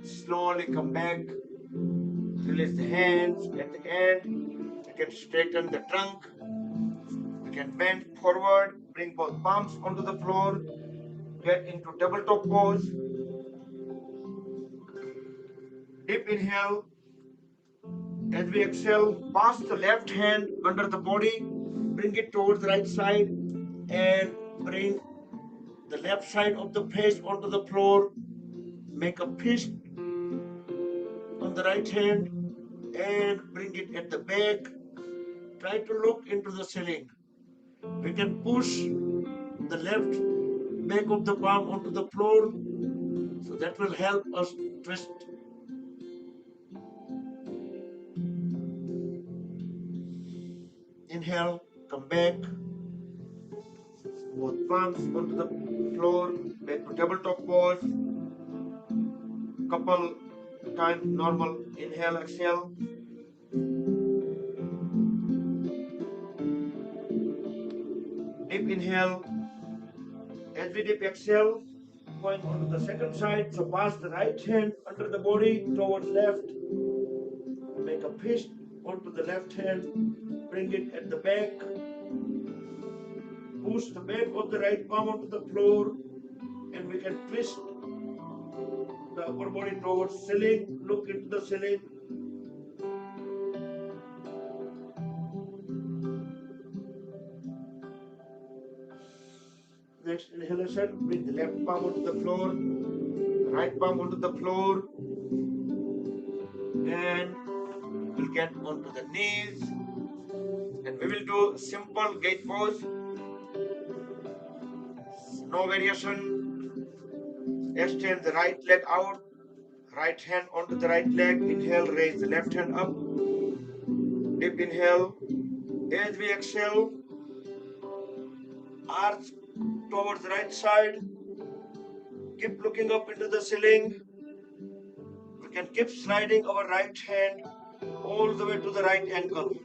Slowly come back, release the hands at the end. You can straighten the trunk. You can bend forward, bring both palms onto the floor, get into double toe pose. Deep inhale. As we exhale, pass the left hand under the body, bring it towards the right side, and bring the left side of the face onto the floor. Make a fist on the right hand and bring it at the back. Try to look into the ceiling. We can push the left back of the palm onto the floor, so that will help us twist. Inhale, come back, both palms onto the floor, back to tabletop pose. Couple times normal. Inhale, exhale. Deep inhale. As we deep exhale, going on to the second side. So pass the right hand under the body towards left. Make a fist onto the left hand. Bring it at the back. Push the back of the right palm onto the floor, and we can twist the upper body towards ceiling. Look into the ceiling. Next inhalation, bring the left palm onto the floor, right palm onto the floor, and we'll get onto the knees. And we will do simple gate pose. No variation. Extend the right leg out, right hand onto the right leg. Inhale, raise the left hand up. Deep inhale. As we exhale, arch towards the right side. Keep looking up into the ceiling. We can keep sliding our right hand all the way to the right ankle.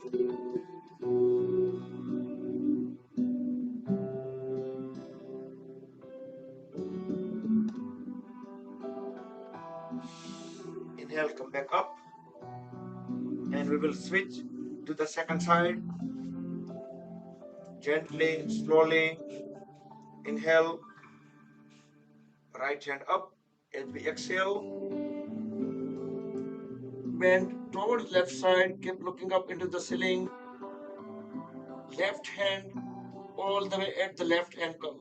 Inhale, come back up. And we will switch to the second side. Gently, slowly. Inhale, right hand up. As we exhale, bend towards left side. Keep looking up into the ceiling. Left hand all the way at the left ankle.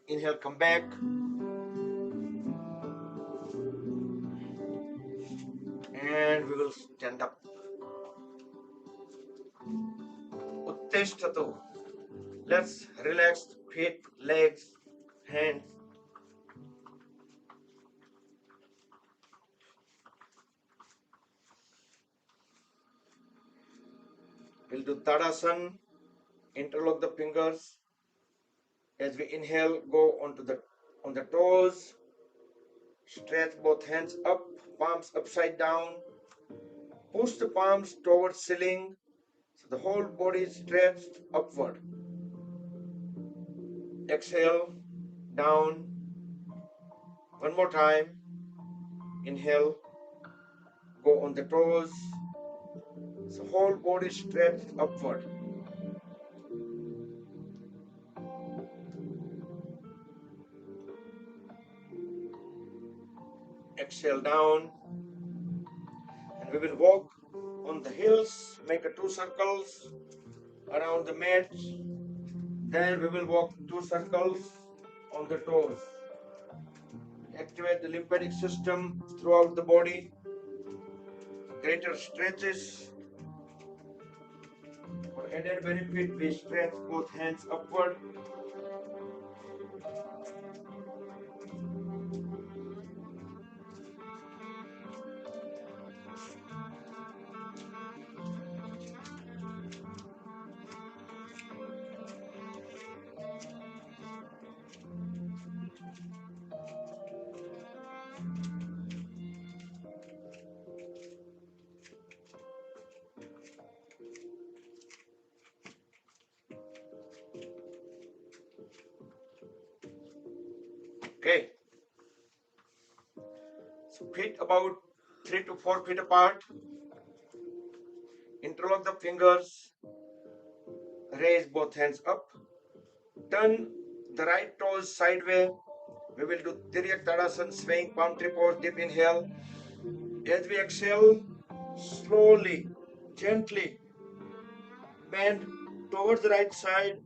Inhale, come back. And we will stand up. Uttishtatu. Let's relax feet, legs, hands. We'll do Tadasana. Interlock the fingers. As we inhale, go on the toes. Stretch both hands up, palms upside down. Push the palms towards ceiling so the whole body is stretched upward. Exhale, down. One more time. Inhale, go on the toes. So whole body stretched upward. Exhale down. And we will walk on the heels, make a 2 circles around the mat. Then we will walk 2 circles on the toes. Activate the lymphatic system throughout the body. Greater stretches. For added benefit, we stretch both hands upward. Okay. So feet about 3 to 4 feet apart. Interlock the fingers. Raise both hands up. Turn the right toes sideways. We will do Tiryak Tadasana, swaying palm tree pose, deep inhale. As we exhale, slowly, gently bend towards the right side.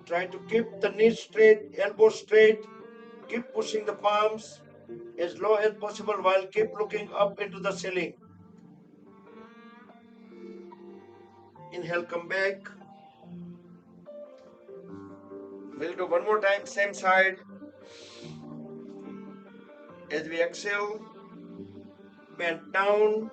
Try to keep the knees straight, elbows straight. Keep pushing the palms as low as possible while keep looking up into the ceiling. Inhale, come back. We'll do one more time, same side. As we exhale, bend down.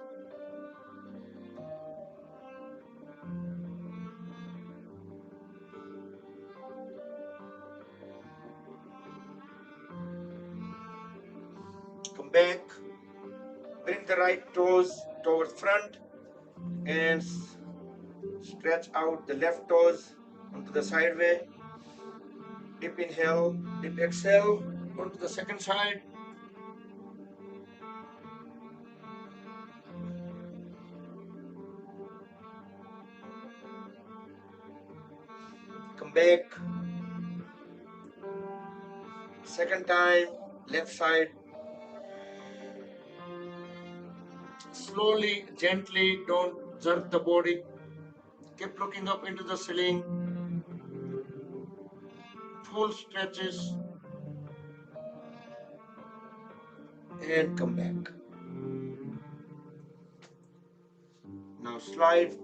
Come back. Bring the right toes towards front and stretch out the left toes onto the sideway. Deep inhale, deep exhale onto the second side. Come back. Second time, left side. Slowly, gently, don't jerk the body. Keep looking up into the ceiling. Full stretches. And come back. Now slide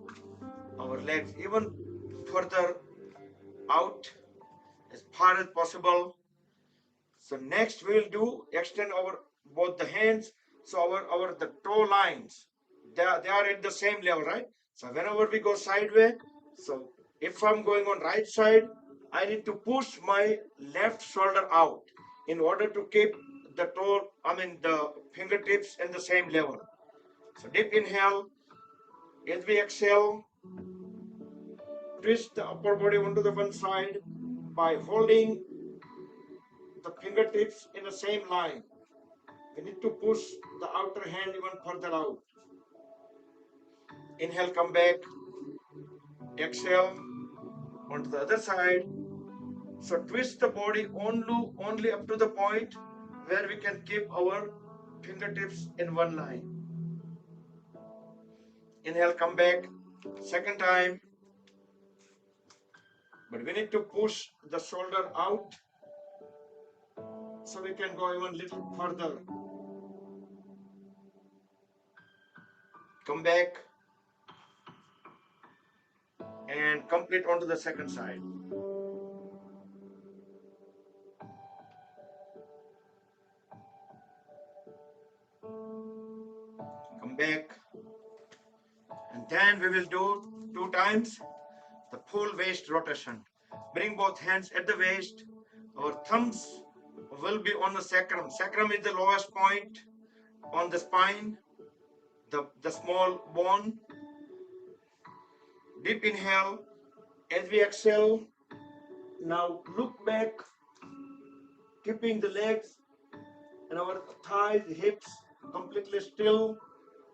our legs even further out as far as possible. So next we will do extend our both the hands. So our the toe lines, they are at the same level, right? So whenever we go sideways, so if I'm going on right side, I need to push my left shoulder out in order to keep the toe, the fingertips in the same level. So deep inhale. As we exhale, twist the upper body onto the one side by holding the fingertips in the same line. We need to push the outer hand even further out. Inhale, come back. Exhale onto the other side. So twist the body only up to the point where we can keep our fingertips in one line. Inhale, come back. Second time. But we need to push the shoulder out so we can go even little further. Come back and complete onto the second side. Come back, and then we will do 2 times the full waist rotation. Bring both hands at the waist. Our thumbs will be on the sacrum. Sacrum is the lowest point on the spine, the small bone. Deep inhale. As we exhale, now look back, keeping the legs and our thighs, hips completely still,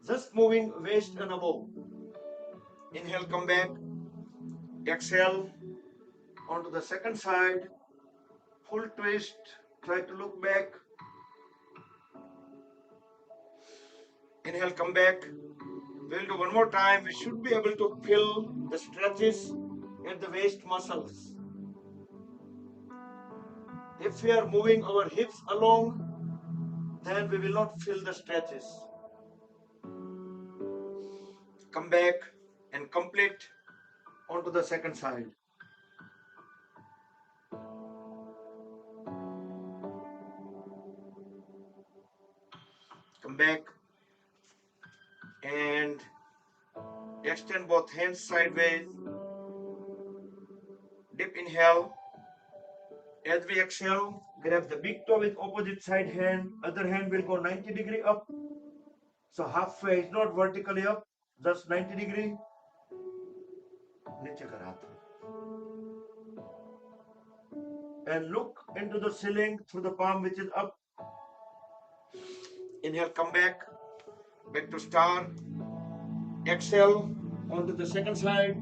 just moving waist and above. Inhale, come back. Exhale onto the second side. Full twist. Try to look back. Inhale, come back. We'll do one more time. We should be able to feel the stretches at the waist muscles. If we are moving our hips along, then we will not feel the stretches. Come back and complete onto the second side. Come back and extend both hands sideways. Deep inhale. As we exhale, grab the big toe with opposite side hand. Other hand will go 90 degree up. So halfway is not vertically up, just 90 degree. नीचे कर हाथ. And look into the ceiling through the palm which is up. Inhale, come back to star. Exhale onto the second side.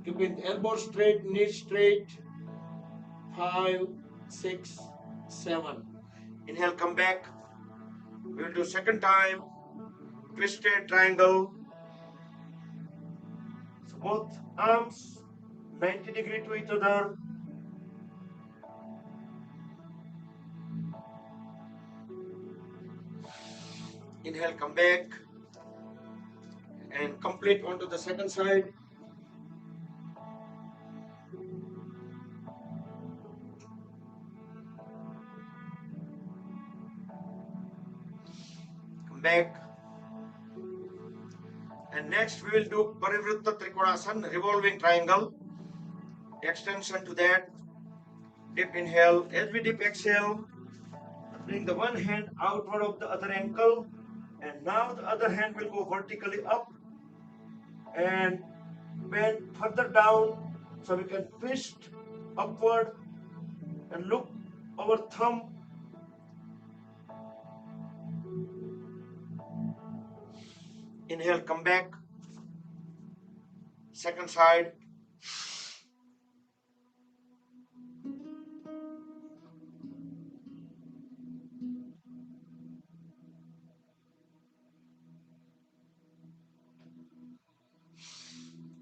Keeping the elbow straight, knees straight. 5, 6, 7. Inhale, come back. We will do second time. Twisted triangle. So both arms 90 degree to each other. Inhale, come back and complete onto the second side. Come back. And next we will do Parivritta Trikonasana, revolving triangle. Extension to that. Deep inhale. As we deep exhale, bring the one hand outward of the other ankle. And now the other hand will go vertically up and bend further down so we can twist upward and look our thumb. Inhale, come back. Second side.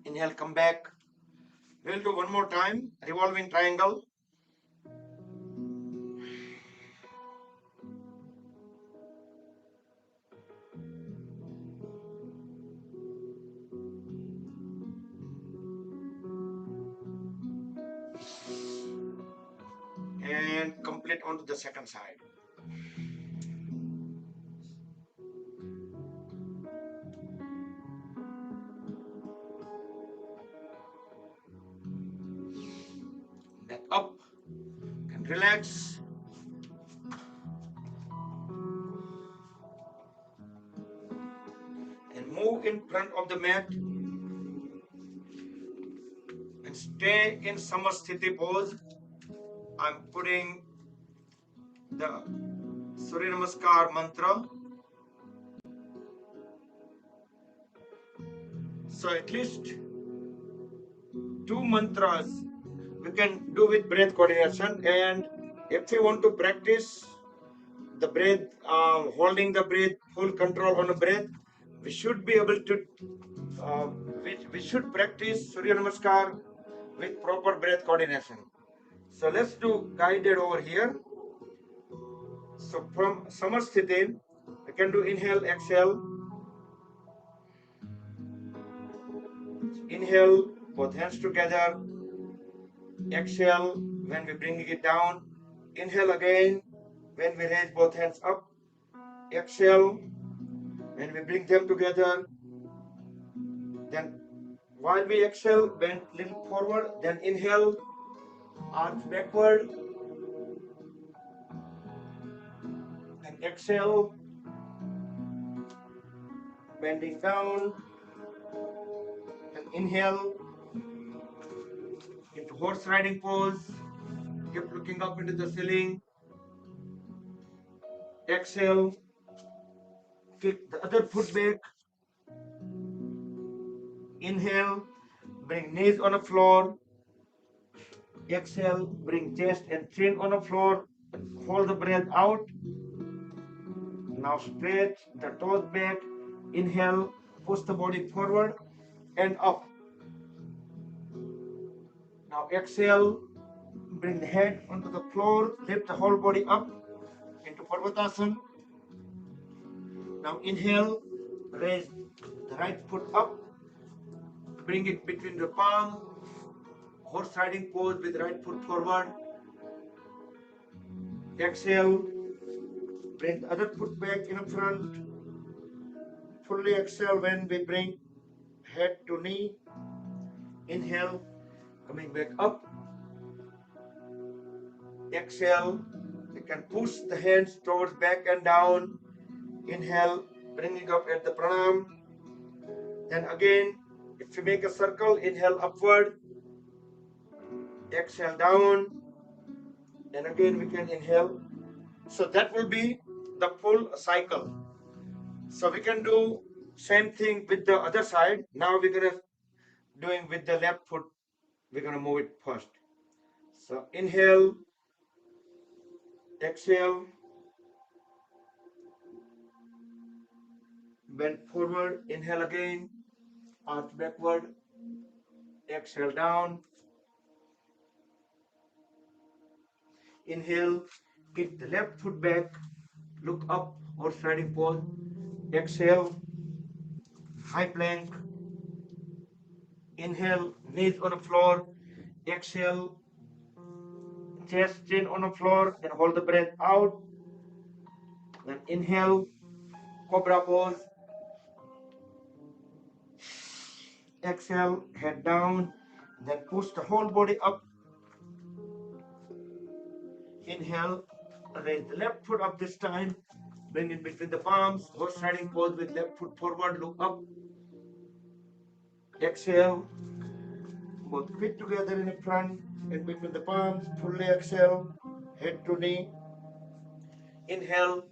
Inhale, come back. We'll do one more time. Revolving triangle. And complete onto the second side. Then up and relax. And move in front of the mat. And stay in Samasthiti pose. I'm putting the Surya Namaskar mantra. So at least 2 mantras we can do with breath coordination. And if you want to practice the breath, holding the breath, full control on the breath, we should be able to, we should practice Surya Namaskar with proper breath coordination. So let's do guided over here. So from Samasthiti, we can do inhale, exhale. Inhale, both hands together. Exhale when we bring it down. Inhale again when we raise both hands up. Exhale when we bring them together. Then while we exhale, bend little forward, then inhale, arch backward, and exhale, bending down, and inhale into horse riding pose. Keep looking up into the ceiling. Exhale, kick the other foot back. Inhale, bring knees on the floor. Exhale, bring chest and chin on the floor. Hold the breath out. Now stretch the toes back. Inhale, push the body forward and up. Now exhale, bring the head onto the floor. Lift the whole body up into Parvatasana. Now inhale, raise the right foot up. Bring it between the palm. Horse riding pose with right foot forward. Exhale, bring the other foot back in front. Fully exhale when we bring head to knee. Inhale, coming back up. Exhale, you can push the hands towards back and down. Inhale, bringing up at the pranam. Then again, if you make a circle, inhale upward. Exhale down. And again we can inhale. So that will be the full cycle. So we can do same thing with the other side. Now we're gonna doing with the left foot. We're gonna move it first. So inhale, exhale, bend forward, inhale again, arch backward, exhale down. Inhale, kick the left foot back, look up, horse riding pose. Exhale, high plank. Inhale, knees on the floor. Exhale, chest, chin on the floor, and hold the breath out. Then inhale, cobra pose. Exhale, head down. Then push the whole body up. Inhale, raise the left foot up this time. Bring it between the palms. Horse riding pose with left foot forward, look up. Exhale, both feet together in the front and between the palms. Fully exhale, head to knee. Inhale,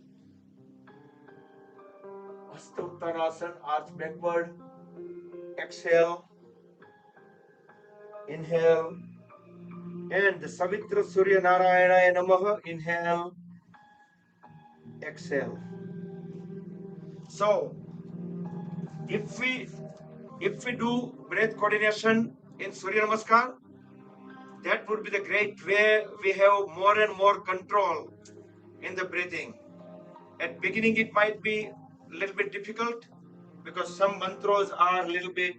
Hasta Uttanasana, arch backward. Exhale, inhale, and the Savitra Surya Narayana Namaha. Inhale, exhale. So if we do breath coordination in Surya Namaskar, that would be the great way. We have more and more control in the breathing. At beginning it might be a little bit difficult because some mantras are a little bit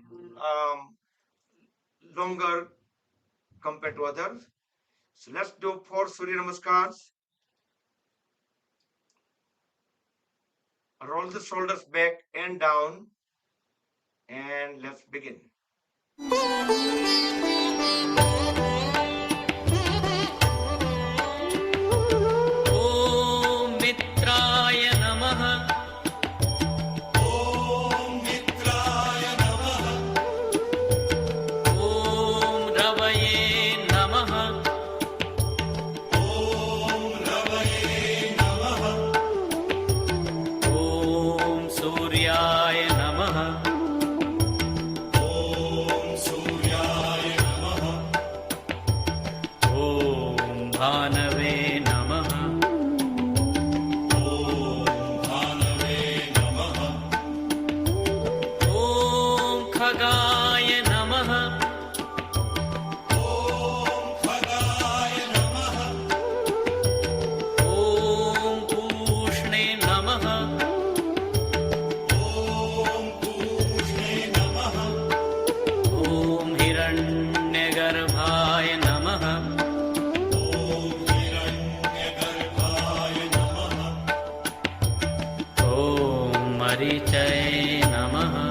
longer compared to others. So let's do 4 Surya Namaskars. Roll the shoulders back and down, and let's begin. Om Mitraya Namaha. Om Mitraya Namaha. Om Ravaye Namaha. Om Ravaye Namaha. Om Suryaya Namaha. Om Suryaya Namaha. Om Bhanave Namaha. Om Bhanave Namaha. Om Khagaya Namaha. Om Khagaya Namaha. Om Pushne Namaha. Om Pushne Namaha. Om Hiranyagarbhaya Namaha. Om Hiranyagarbhaya Namaha. Om Marichaya Namaha.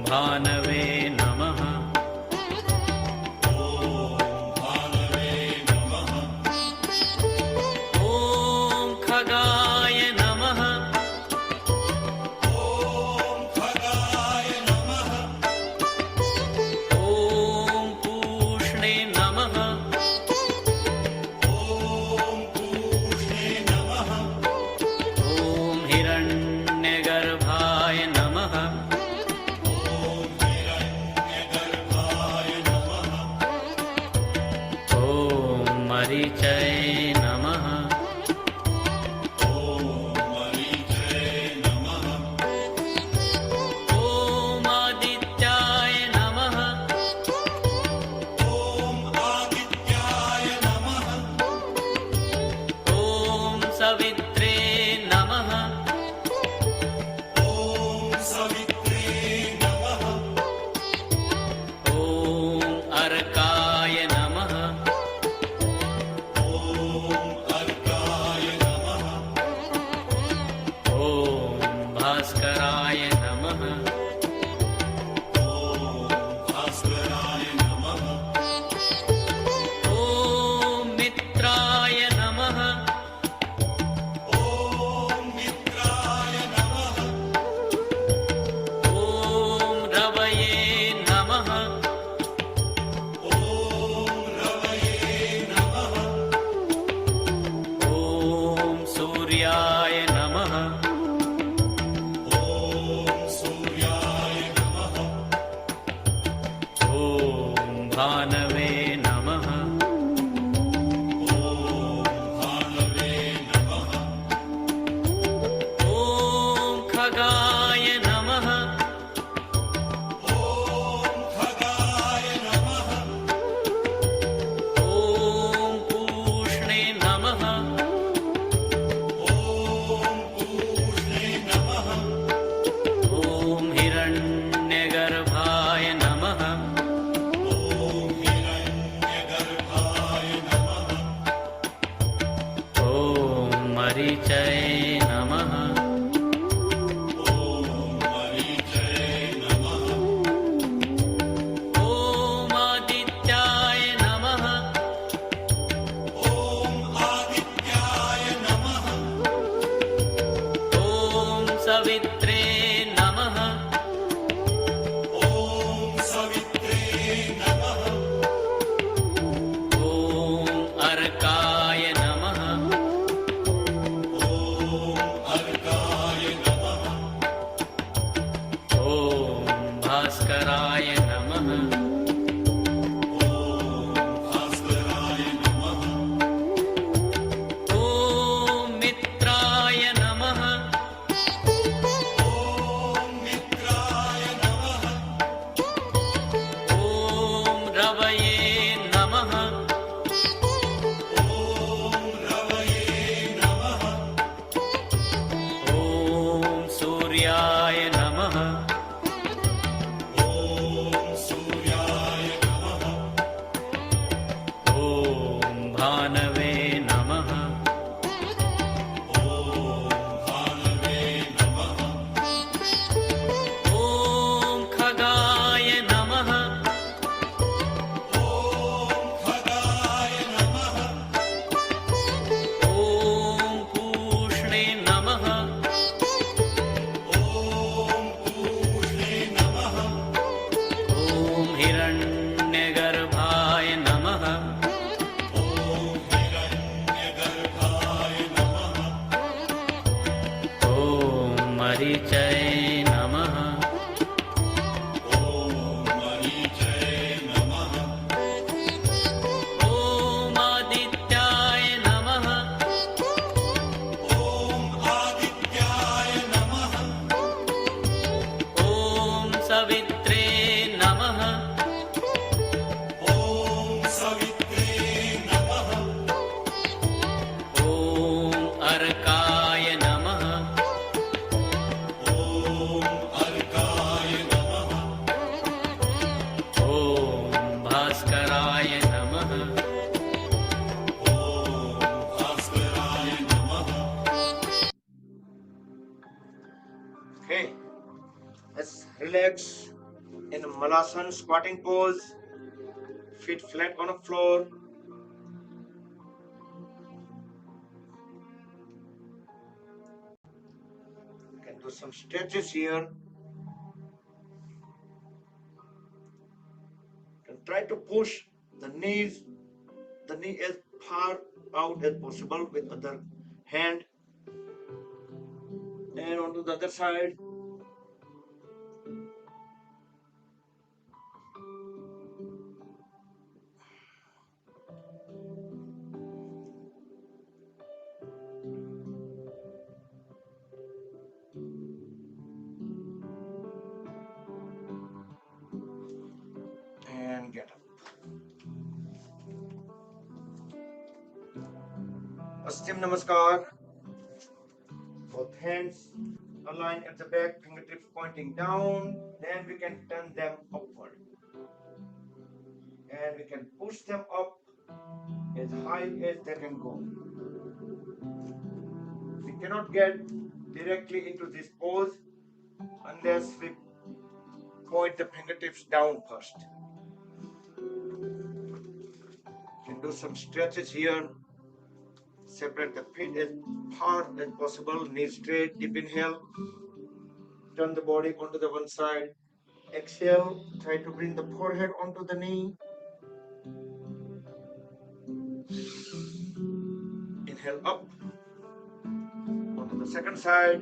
भानवे नमः ॐ खगाय नमः ॐ पूष्णे नमः ॐ हिरण्यगर्भाय नमः ॐ मरीचये नमः ॐ आदित्याय नमः ॐ सवित्रे नमः ॐ अर्काय नमः ॐ भास्कराय नमः ॐ मित्राय नमः ॐ रवये नमः ॐ सूर्याय नमः ॐ भानवे नमः ॐ खगाय नमः ॐ पूष्णे नमः ॐ हिरण्यगर्भाय नमः ॐ मरीचये नमः ॐ आदित्याय नमः ॐ सवित्रे नमः ॐ अर्काय नमः ॐ भास्कराय नमः ॐ मित्राय नमः ॐ रवये नमः ॐ सूर्याय नमः ॐ भानवे नमः ॐ खगाय नमः ॐ पूष्णे नमः ॐ हिरण्यगर्भाय नमः ॐ मरीचये नमः ॐ आदित्याय नमः ॐ सवित्रे नमः ॐ अर्काय नमः ॐ भास्कराय नमः Okay, let's relax in Malasana squatting pose, feet flat on the floor. You can do some stretches here. You can try to push the knee as far out as possible with other hand, and onto the other side. And get up. Astim Namaskar. Both hands align at the back, fingertips pointing down. Then we can turn them upward. And we can push them up as high as they can go. We cannot get directly into this pose unless we point the fingertips down first. You can do some stretches here. Separate the feet as far as possible, knees straight, deep inhale. Turn the body onto the one side. Exhale, try to bring the forehead onto the knee. Inhale up. Onto the second side.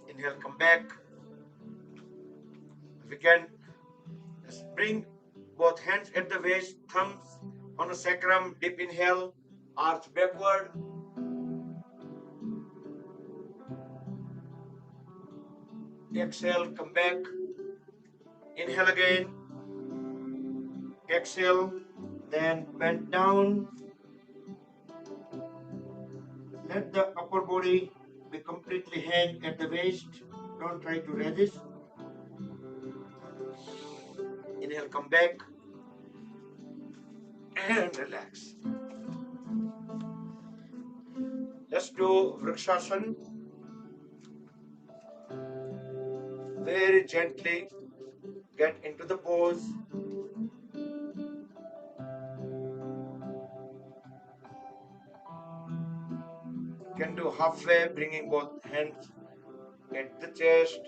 Inhale, come back. We can just bring both hands at the waist, thumbs on the sacrum, deep inhale, arch backward. Exhale, come back. Inhale again. Exhale, then bend down. Let the upper body be completely hang at the waist. Don't try to resist. Inhale, come back. And relax. Let's do Vrikshasana. Very gently get into the pose. You can do halfway, bringing both hands at the chest.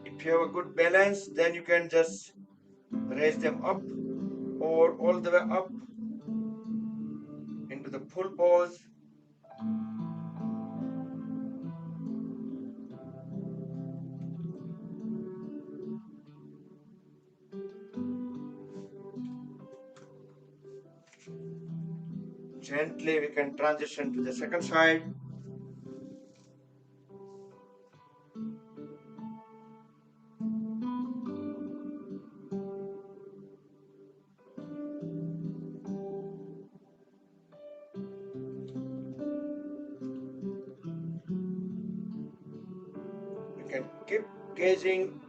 If you have a good balance, then you can just raise them up or all the way up into the full pose. Gently we can transition to the second side. We can keep gazing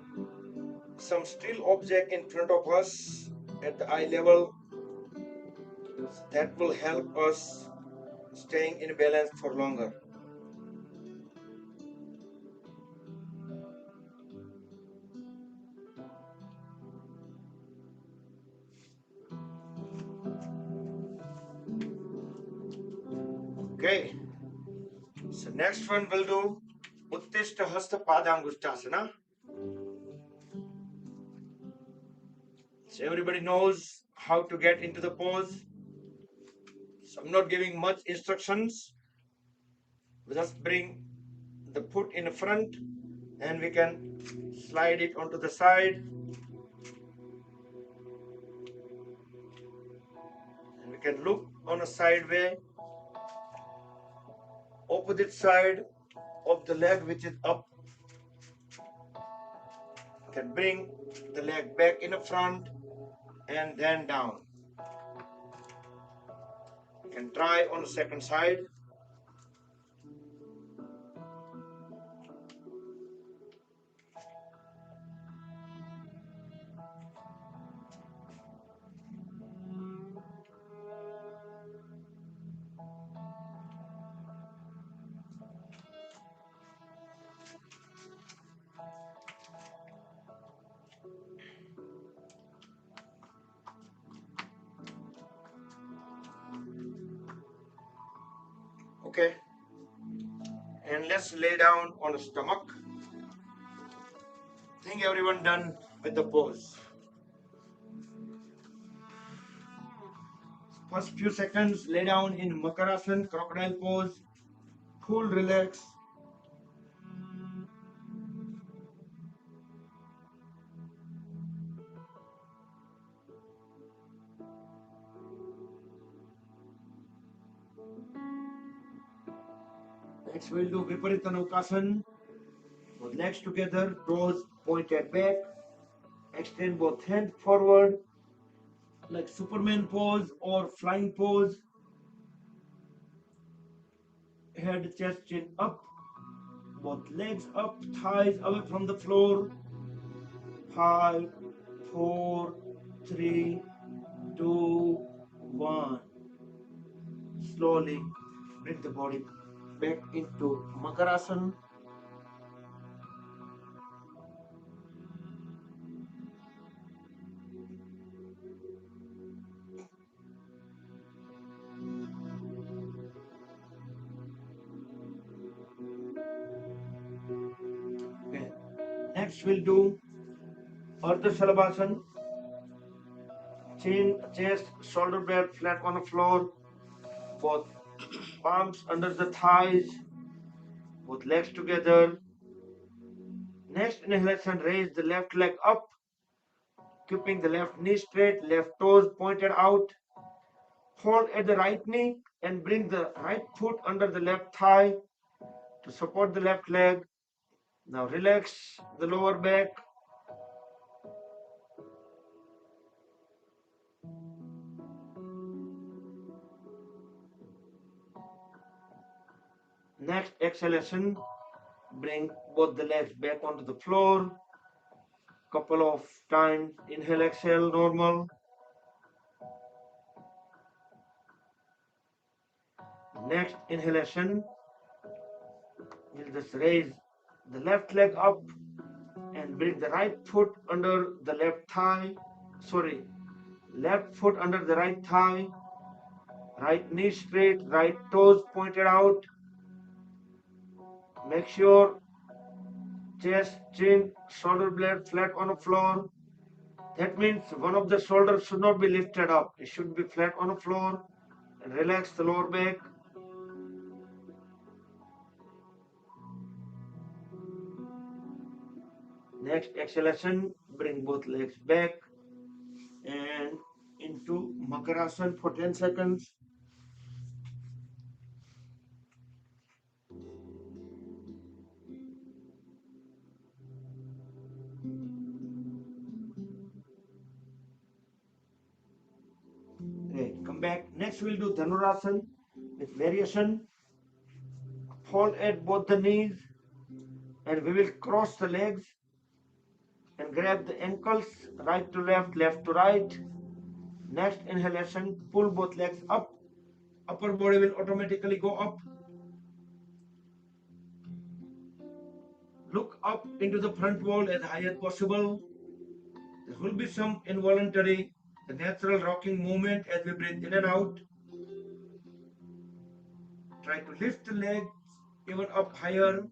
some still object in front of us at the eye level. That will help us staying in balance for longer. Okay, so next one we'll do Uttishta Hasta Padangushtasana. So everybody knows how to get into the pose. So I'm not giving much instructions. We just bring the foot in the front and we can slide it onto the side. And we can look on a side way. Opposite side of the leg which is up. You can bring the leg back in the front and then down. You can try on the second side. Okay. And let's lay down on the stomach. Think everyone done with the pose. First few seconds, lay down in Makarasana, crocodile pose. Full relax. Next we'll do Viparita Naukasana. Both legs together, toes pointed back. Extend both hands forward like Superman pose or flying pose. Head, chest, chin up. Both legs up, thighs away from the floor. 5, 4, 3, 2, 1. Slowly bring the body back into Makarasana. Okay. Next we'll do Ardha Shalabhasana. Chin, chest, shoulder blade flat on the floor. Both palms under the thighs. Both legs together. Next inhalation, raise the left leg up, keeping the left knee straight, left toes pointed out. Hold at the right knee and bring the right foot under the left thigh to support the left leg. Now relax the lower back. Next exhalation, bring both the legs back onto the floor. Couple of times, inhale, exhale, normal. Next inhalation, we'll just raise the left leg up and bring the right foot under the left thigh. Left foot under the right thigh. Right knee straight, right toes pointed out. Make sure chest, chin, shoulder blade flat on the floor. That means one of the shoulders should not be lifted up. It should be flat on the floor. And relax the lower back. Next exhalation, bring both legs back and into Makarasana for 10 seconds. Great, come back. Next we'll do Dhanurasana with variation. Hold at both the knees and we will cross the legs and grab the ankles, right to left, left to right. Next inhalation, pull both legs up. Upper body will automatically go up. Look up into the front wall as high as possible. There will be some involuntary, the natural rocking movement as we breathe in and out. Try to lift the legs even up higher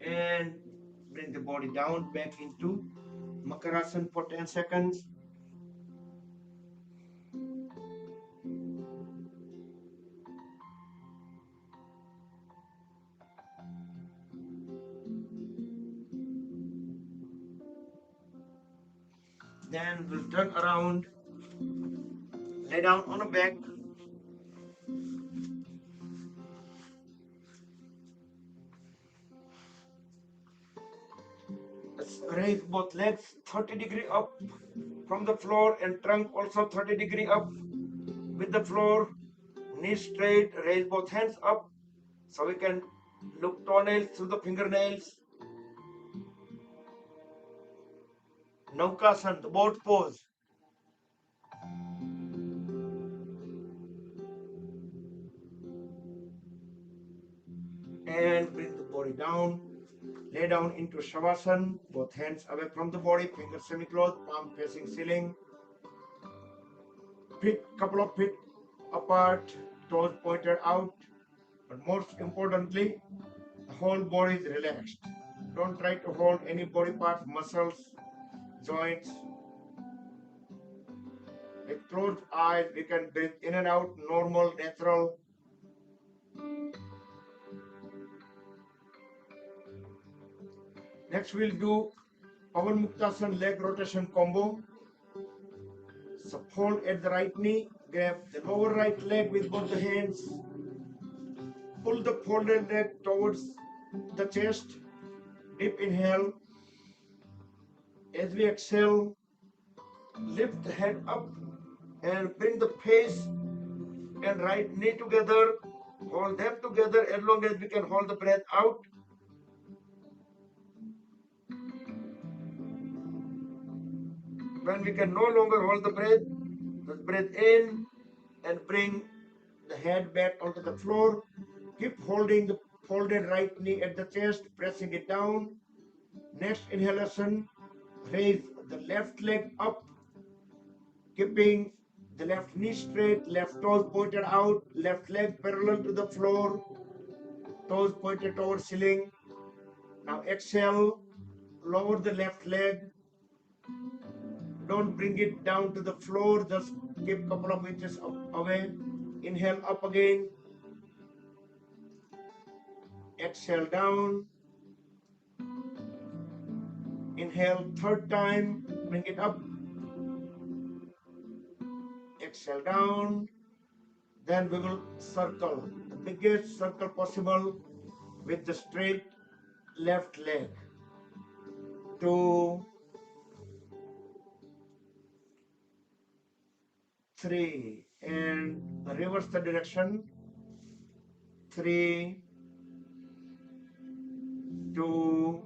and bring the body down back into Makarasana for 10 seconds. Then we'll turn around, lay down on the back. Let's raise both legs 30° up from the floor and trunk also 30° up with the floor. Knees straight, raise both hands up so we can look toenails through the fingernails. Naukasana, the boat pose. And bring the body down. Lay down into Shavasana, both hands away from the body, fingers semi-closed, palm facing ceiling. Feet, couple of feet apart, toes pointed out, but most importantly, the whole body is relaxed. Don't try to hold any body parts, muscles, joints. With closed eyes, we can breathe in and out, normal, natural. Next, we'll do Pavan Muktasan leg rotation combo. So hold at the right knee, grab the lower right leg with both the hands, pull the folded leg towards the chest, deep inhale. As we exhale, lift the head up and bring the face and right knee together. Hold them together as long as we can hold the breath out. When we can no longer hold the breath, just breathe in and bring the head back onto the floor. Keep holding the folded right knee at the chest, pressing it down. Next inhalation, raise the left leg up, keeping the left knee straight, left toes pointed out, left leg parallel to the floor, toes pointed towards ceiling. Now exhale, lower the left leg. Don't bring it down to the floor, just keep couple of inches away. Inhale up again. Exhale down. Inhale third time, bring it up. Exhale down. Then we will circle the biggest circle possible with the straight left leg. 2, 3, and reverse the direction. 3, 2,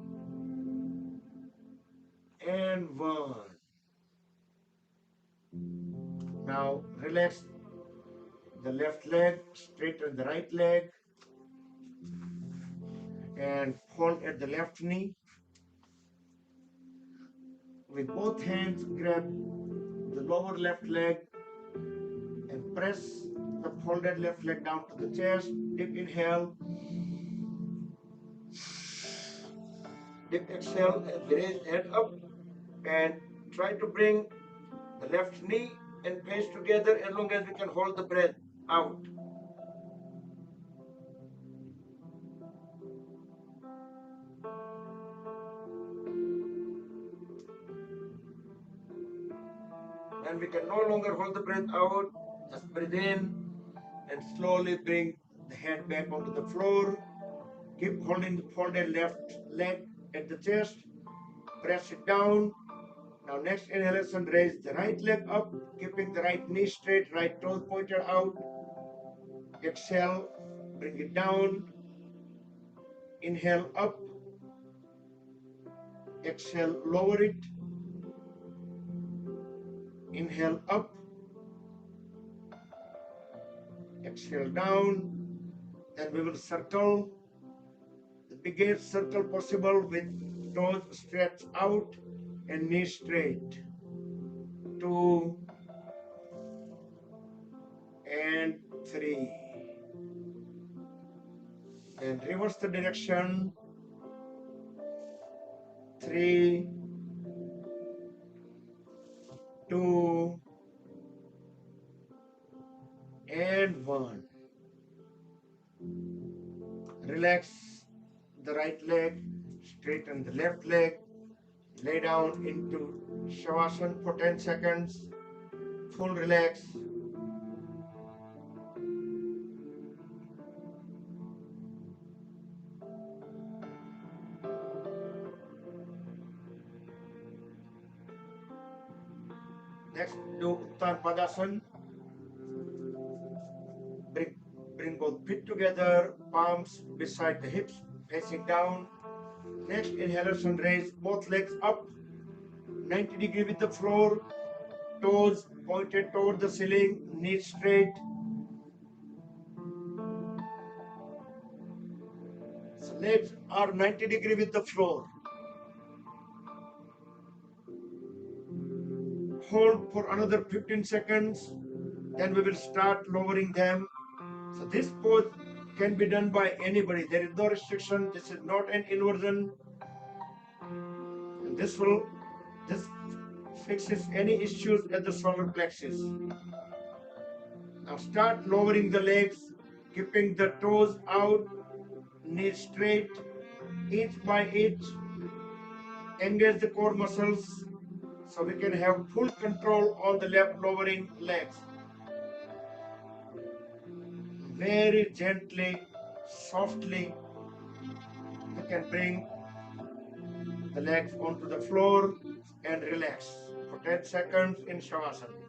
and 1. Now relax the left leg, straighten the right leg, and hold at the left knee. With both hands, grab the lower left leg and press the folded left leg down to the chest. Deep inhale. Deep exhale and raise head up and try to bring the left knee and face together as long as we can hold the breath out. When we can no longer hold the breath out, just breathe in and slowly bring the head back onto the floor. Keep holding the folded left leg at the chest. Press it down. Now next inhalation, raise the right leg up, keeping the right knee straight, right toes pointed out. Exhale, bring it down. Inhale up. Exhale, lower it. Inhale up. Exhale down. Then we will circle the biggest circle possible with toes stretched out and knees straight. 2 and 3. And reverse the direction. 3, 2, and 1. Relax the right leg, straighten the left leg, lay down into Shavasana for 10 seconds, full relax. Next, do Uttan Padasana. Bring both feet together, palms beside the hips, facing down. Next inhalation, raise both legs up, 90 degrees with the floor, toes pointed toward the ceiling, knees straight. So legs are 90 degrees with the floor. Hold for another 15 seconds, then we will start lowering them. So this pose can be done by anybody. There is no restriction. This is not an inversion. And this fixes any issues at the solar plexus. Now start lowering the legs, keeping the toes out, knees straight, inch by inch. Engage the core muscles so we can have full control on the left lowering legs. Very gently, softly, we can bring the legs onto the floor and relax for 10 seconds in Shavasana.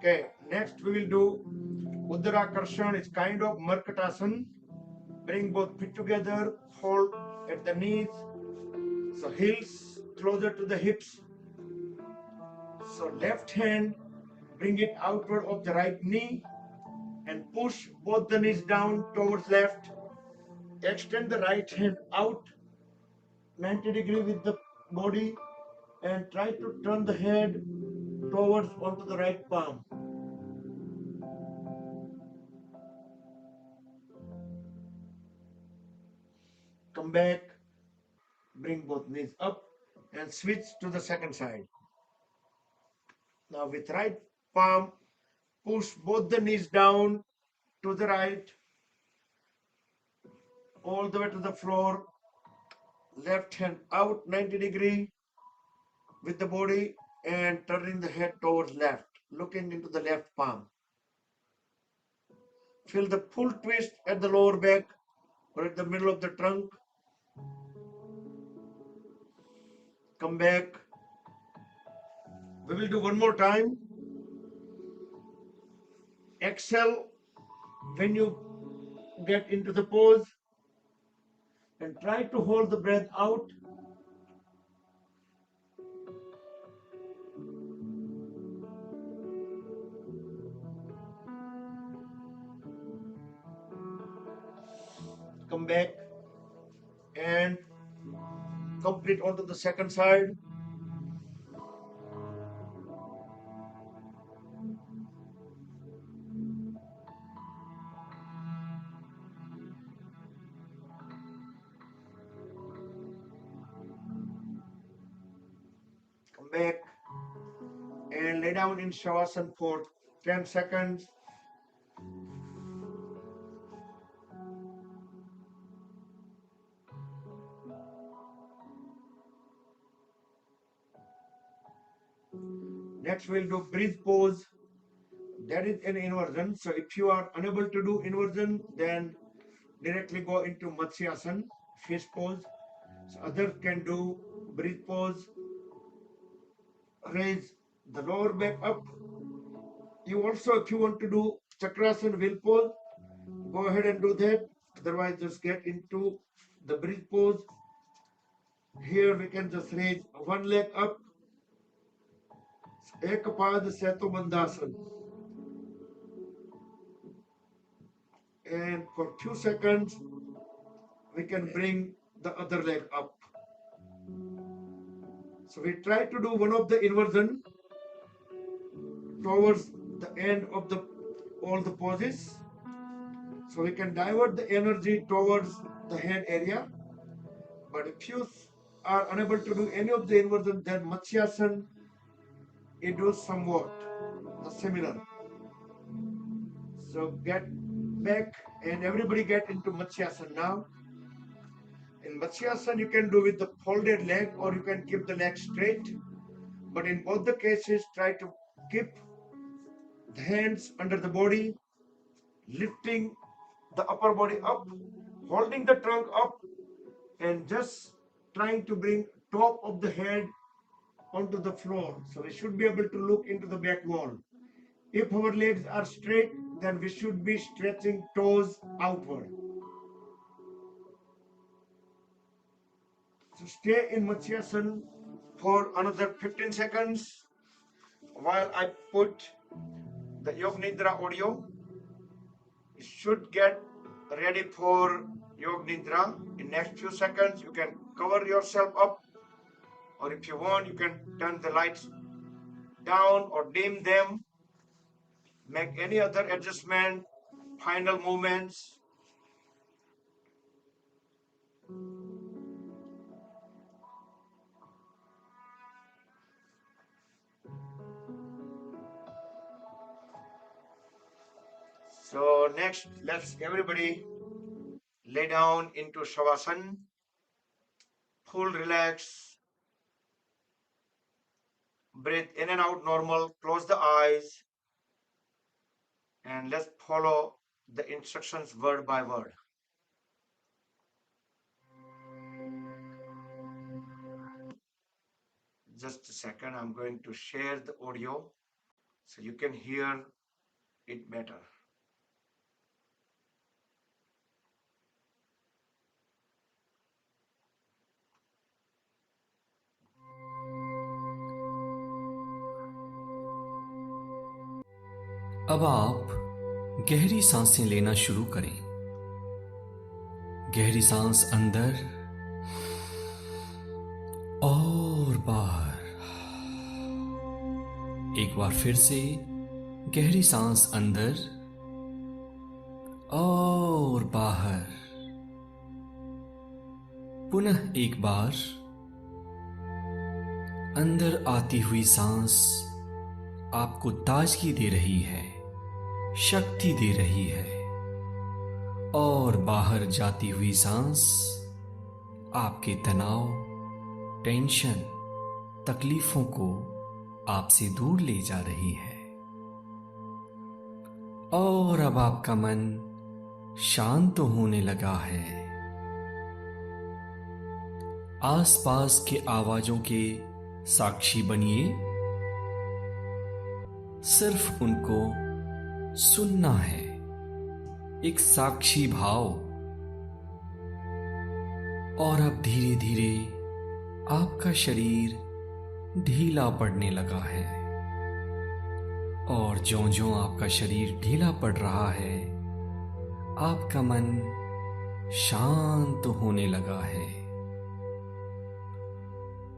Okay, next we will do Uddara It's kind of Markatasana. Bring both feet together, hold at the knees, so heels closer to the hips. So left hand, bring it outward of the right knee and push both the knees down towards left. Extend the right hand out 90 degree with the body and try to turn the head towards onto the right palm. Come back, bring both knees up and switch to the second side. Now with right palm, push both the knees down to the right, all the way to the floor. Left hand out 90 degree with the body and turning the head towards left, looking into the left palm. Feel the full twist at the lower back or at the middle of the trunk. Come back. We will do one more time. Exhale when you get into the pose and try to hold the breath out. Come back and complete onto the second side. Come back and lay down in Shavasana for 10 seconds. Next we'll do breathe pose. That is an inversion. So if you are unable to do inversion, then directly go into Matsyasana, fish pose. So others can do breathe pose. Raise the lower back up. You also, if you want to do Chakrasana wheel pose, go ahead and do that. Otherwise, just get into the breathe pose. Here we can just raise one leg up. Ekapad Setu Bandhasana. And for few seconds, we can bring the other leg up. So we try to do one of the inversion towards the end of all the poses. So we can divert the energy towards the head area. But if you are unable to do any of the inversion, then Matsyasana, it does somewhat the similar. So get back and everybody get into Matsyasana now. In Matsyasana, you can do with the folded leg or you can keep the leg straight. But in both the cases, try to keep the hands under the body, lifting the upper body up, holding the trunk up, and just trying to bring top of the head onto the floor. So we should be able to look into the back wall. If our legs are straight, then we should be stretching toes outward. So stay in Matsyasana for another 15 seconds while I put the Yoga Nidra audio. You should get ready for Yoga Nidra. In next few seconds, you can cover yourself up, or if you want, you can turn the lights down or dim them. Make any other adjustment, final movements. So next, let's everybody lay down into Shavasana, full relax, breathe in and out normal, close the eyes, and let's follow the instructions word by word. Just a second, I'm going to share the audio so you can hear it better. अब आप गहरी सांसें लेना शुरू करें। गहरी सांस अंदर और बाहर। एक बार फिर से गहरी सांस अंदर और बाहर। पुनः एक बार अंदर आती हुई सांस आपको ताजगी दे रही है, शक्ति दे रही है, और बाहर जाती हुई सांस आपके तनाव, टेंशन, तकलीफों को आपसे दूर ले जा रही है। और अब आपका मन शांत होने लगा है। आसपास के आवाजों के साक्षी बनिए, सिर्फ उनको सुनना है, एक साक्षी भाव। और अब धीरे धीरे आपका शरीर ढीला पड़ने लगा है, और ज्यों-ज्यों आपका शरीर ढीला पड़ रहा है, आपका मन शांत होने लगा है।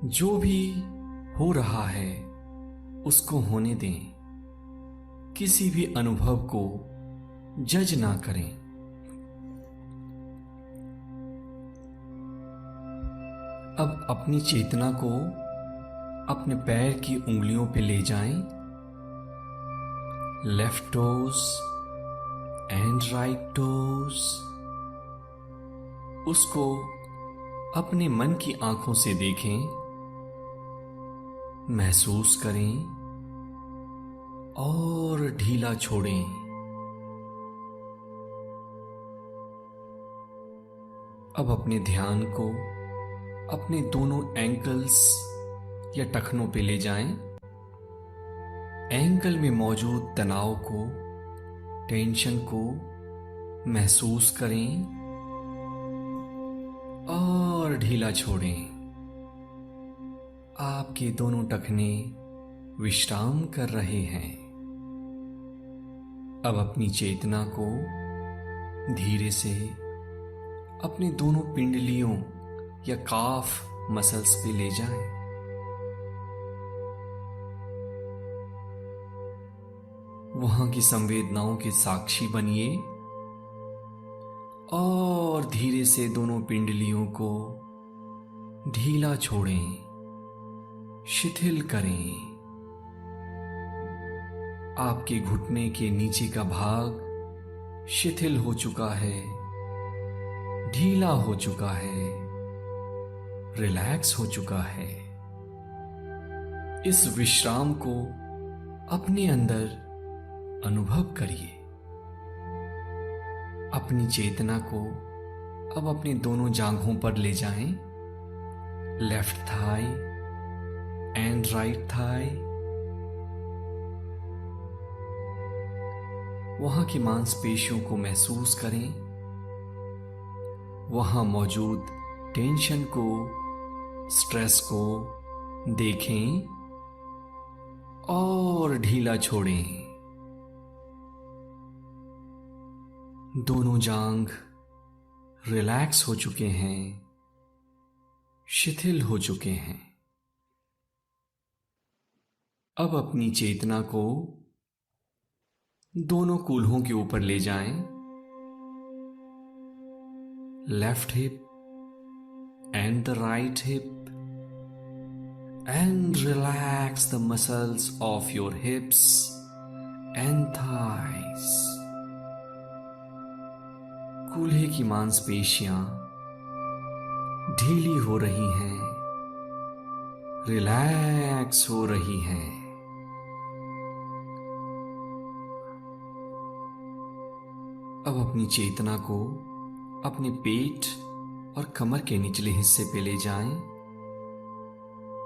जो भी हो रहा है उसको होने दें, किसी भी अनुभव को जज ना करें। अब अपनी चेतना को अपने पैर की उंगलियों पे ले जाएं, left toes and right toes. उसको अपने मन की आंखों से देखें, महसूस करें और ढीला छोड़ें। अब अपने ध्यान को अपने दोनों एंकल्स या टखनों पे ले जाएं। एंकल में मौजूद तनाव को, टेंशन को महसूस करें और ढीला छोड़ें। आपके दोनों टखने विश्राम कर रहे हैं। अब अपनी चेतना को धीरे से अपने दोनों पिंडलियों या काफ मसल्स पे ले जाएं। वहां की संवेदनाओं के साक्षी बनिए और धीरे से दोनों पिंडलियों को ढीला छोड़ें, शिथिल करें। आपके घुटने के नीचे का भाग शिथिल हो चुका है, ढीला हो चुका है, रिलैक्स हो चुका है। इस विश्राम को अपने अंदर अनुभव करिए। अपनी चेतना को अब अपने दोनों जांघों पर ले जाएं, left thigh and right thigh. वहां की मांसपेशियों को महसूस करें, वहां मौजूद टेंशन को, स्ट्रेस को देखें और ढीला छोड़ें। दोनों जांघ रिलैक्स हो चुके हैं, शिथिल हो चुके हैं। अब अपनी चेतना को दोनों कूल्हों के ऊपर ले जाएं। Left hip and the right hip, and relax the muscles of your hips and thighs. कूल्हे की मांसपेशियां ढीली हो रही हैं, रिलैक्स हो रही हैं। अब अपनी चेतना को अपने पेट और कमर के निचले हिस्से पे ले जाएं।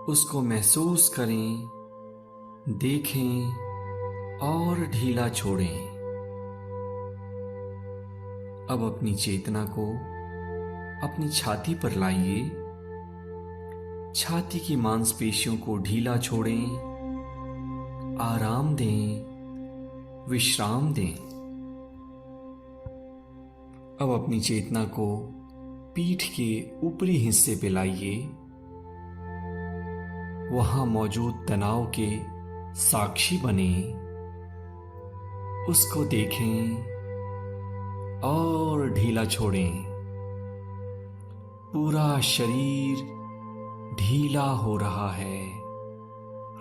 उसको महसूस करें, देखें और ढीला छोड़ें। अब अपनी चेतना को अपनी छाती पर लाइए। छाती की मांसपेशियों को ढीला छोड़ें, आराम दें, विश्राम दें। अब अपनी चेतना को पीठ के ऊपरी हिस्से पे लाइए। वहां मौजूद तनाव के साक्षी बने, उसको देखें और ढीला छोड़ें। पूरा शरीर ढीला हो रहा है,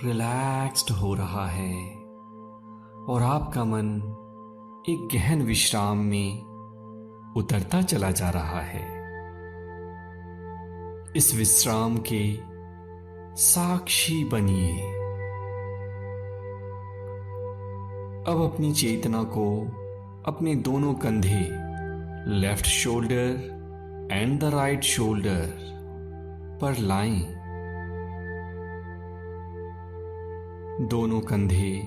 रिलैक्स्ड हो रहा है और आपका मन एक गहन विश्राम में उतरता चला जा रहा है। इस विश्राम के साक्षी बनिए। अब अपनी चेतना को अपने दोनों कंधे, left shoulder and the right shoulder पर लाएं। दोनों कंधे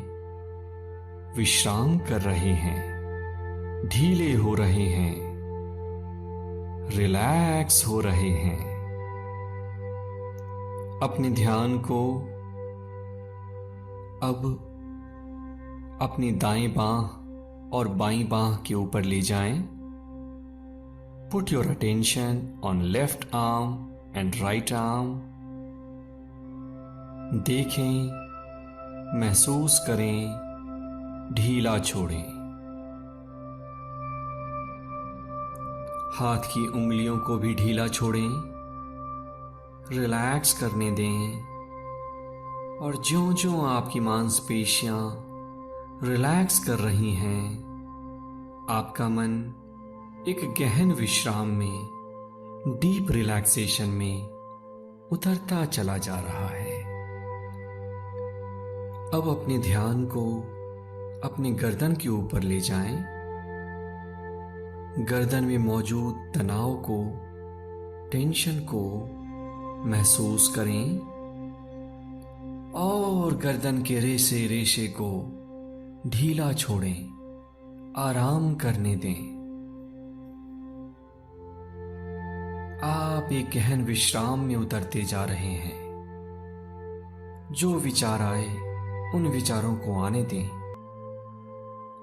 विश्राम कर रहे हैं, ढीले हो रहे हैं, रिलैक्स हो रहे हैं। अपने ध्यान को अब अपनी दाएं बांह और बाईं बांह के ऊपर ले जाएं। Put your attention on left arm and right arm. देखें, महसूस करें, ढीला छोड़ें। हाथ की उंगलियों को भी ढीला छोड़ें, रिलैक्स करने दें और ज्यों-ज्यों आपकी मांसपेशियां रिलैक्स कर रही हैं, आपका मन एक गहन विश्राम में, डीप रिलैक्सेशन में उतरता चला जा रहा है। अब अपने ध्यान को अपने गर्दन के ऊपर ले जाएं। गर्दन में मौजूद तनाव को, टेंशन को महसूस करें और गर्दन के रेशे रेशे को ढीला छोड़ें, आराम करने दें। आप एक गहन विश्राम में उतरते जा रहे हैं। जो विचार आए उन विचारों को आने दें।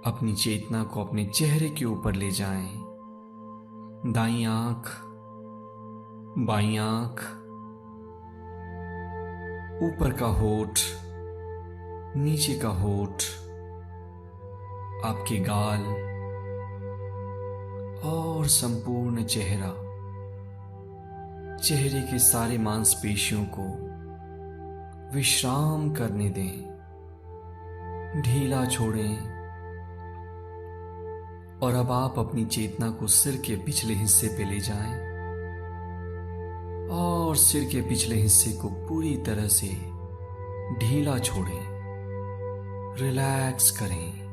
अपनी चेतना को अपने चेहरे के ऊपर ले जाएं। दाईं आंख, बाईं आंख, ऊपर का होठ, नीचे का होठ, आपके गाल और संपूर्ण चेहरा, चेहरे के सारे मांसपेशियों को विश्राम करने दें, ढीला छोड़ें। और अब आप अपनी चेतना को सिर के पिछले हिस्से पे ले जाएं और सिर के पिछले हिस्से को पूरी तरह से ढीला छोड़ें, रिलैक्स करें।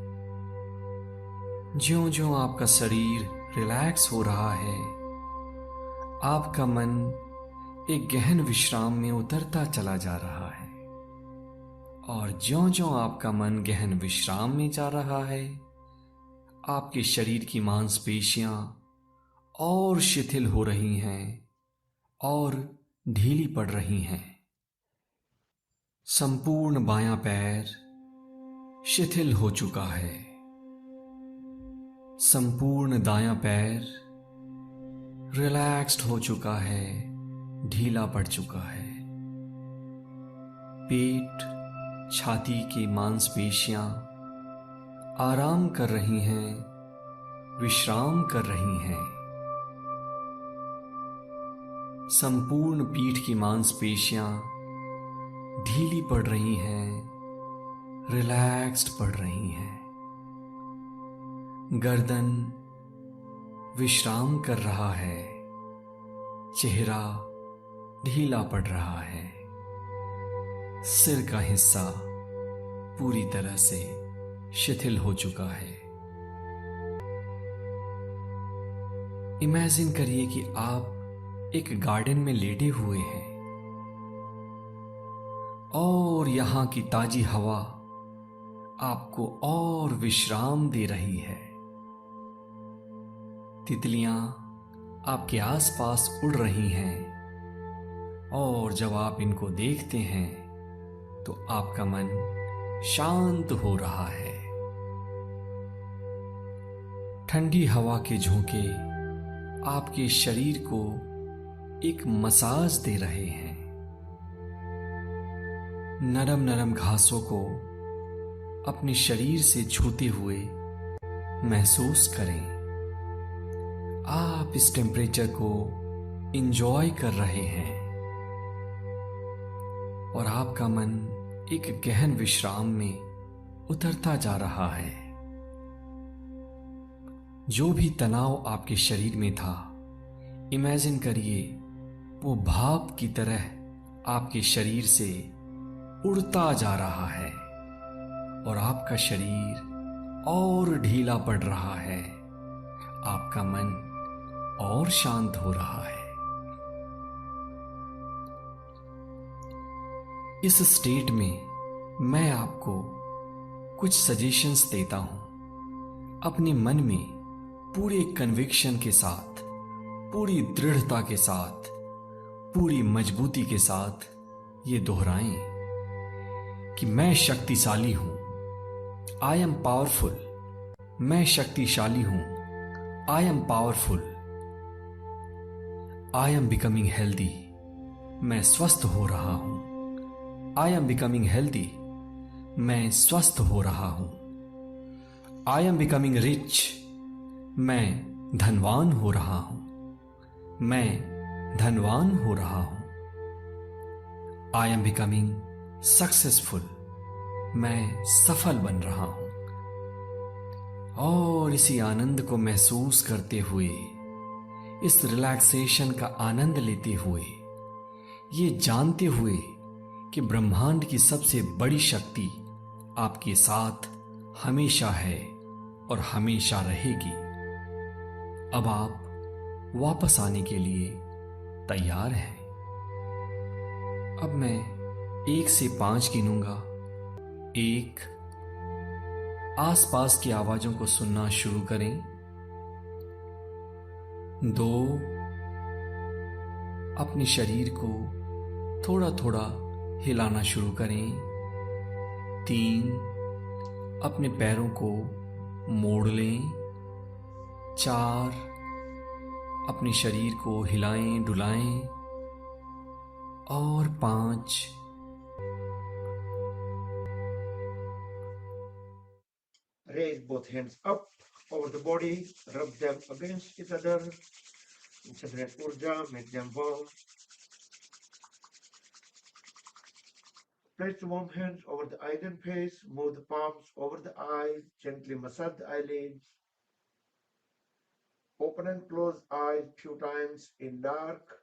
ज्यों-ज्यों आपका शरीर रिलैक्स हो रहा है, आपका मन एक गहन विश्राम में उतरता चला जा रहा है। और ज्यों-ज्यों आपका मन गहन विश्राम में जा रहा है, आपके शरीर की मांसपेशियां और शिथिल हो रही हैं और ढीली पड़ रही हैं। संपूर्ण बायां पैर शिथिल हो चुका है। संपूर्ण दायां पैर रिलैक्स्ड हो चुका है, ढीला पड़ चुका है। पेट, छाती की मांसपेशियां आराम कर रही हैं, विश्राम कर रही हैं। संपूर्ण पीठ की मांसपेशियां ढीली पड़ रही हैं, रिलैक्स्ड पड़ रही हैं। गर्दन विश्राम कर रहा है, चेहरा ढीला पड़ रहा है। सिर का हिस्सा पूरी तरह से शिथिल हो चुका है। इमेजिन करिए कि आप एक गार्डन में लेटे हुए हैं और यहां की ताजी हवा आपको और विश्राम दे रही है। तितलियां आपके आसपास उड़ रही हैं और जब आप इनको देखते हैं तो आपका मन शांत हो रहा है। ठंडी हवा के झोंके आपके शरीर को एक मसाज दे रहे हैं। नरम नरम घासों को अपने शरीर से छूते हुए महसूस करें। आप इस टेम्परेचर को इंजॉय कर रहे हैं और आपका मन एक गहन विश्राम में उतरता जा रहा है। जो भी तनाव आपके शरीर में था, इमेजिन करिए वो भाप की तरह आपके शरीर से उड़ता जा रहा है और आपका शरीर और ढीला पड़ रहा है। आपका मन और शांत हो रहा है। इस स्टेट में मैं आपको कुछ सजेशंस देता हूं। अपने मन में पूरे कन्विक्शन के साथ, पूरी दृढ़ता के साथ, पूरी मजबूती के साथ ये दोहराएं कि मैं शक्तिशाली हूं। I am powerful. मैं शक्तिशाली हूं। I am powerful. I am becoming healthy. मैं स्वस्थ हो रहा हूं। I am becoming healthy. मैं स्वस्थ हो रहा हूं। I am becoming rich. मैं धनवान हो रहा हूं। मैं धनवान हो रहा हूं। I am becoming successful. मैं सफल बन रहा हूं। और इसी आनंद को महसूस करते हुए, इस रिलैक्सेशन का आनंद लेते हुए, ये जानते हुए कि ब्रह्मांड की सबसे बड़ी शक्ति आपके साथ हमेशा है और हमेशा रहेगी, अब आप वापस आने के लिए तैयार हैं। अब मैं 1 से 5 गिनूंगा। 1, आसपास की आवाजों को सुनना शुरू करें। 2, अपने शरीर को थोड़ा थोड़ा हिलाना शुरू करें। 3, अपने पैरों को मोड़ लें। 4, अपने शरीर को हिलाएं डुलाएं। और 5, Raise both hands up over the body, rub them against each other, generate urja, make them warm. Place the warm hands over the eyes and face, move the palms over the eyes, gently massage the eyelids. Open and close eyes few times in dark.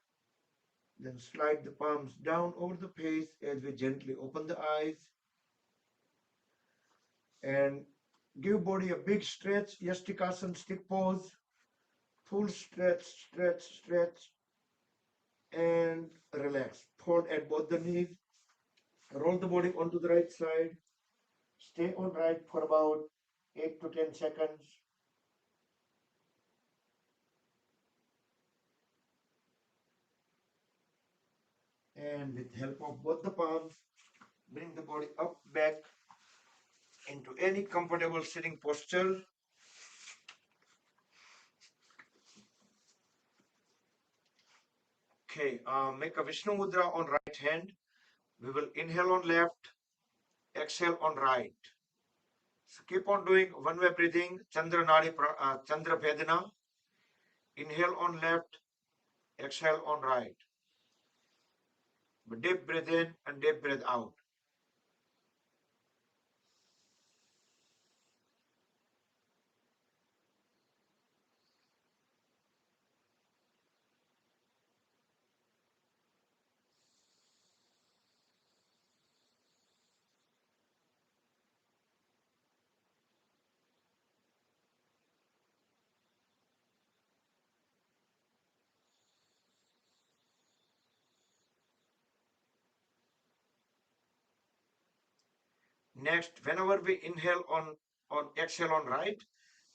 Then slide the palms down over the face as we gently open the eyes. And give body a big stretch, Yastikasana stick pose. Full stretch, stretch, stretch. And relax. Fold at both the knees. Roll the body onto the right side. Stay on right for about 8 to 10 seconds. And with help of both the palms, Bring the body up, back into any comfortable sitting posture. Okay, make a Vishnu Mudra on right hand. We will inhale on left, exhale on right. So keep on doing one-way breathing, Chandra Nadi, Chandra Vedana. Inhale on left, exhale on right. Deep breath in and deep breath out. Next, whenever we inhale on exhale on right,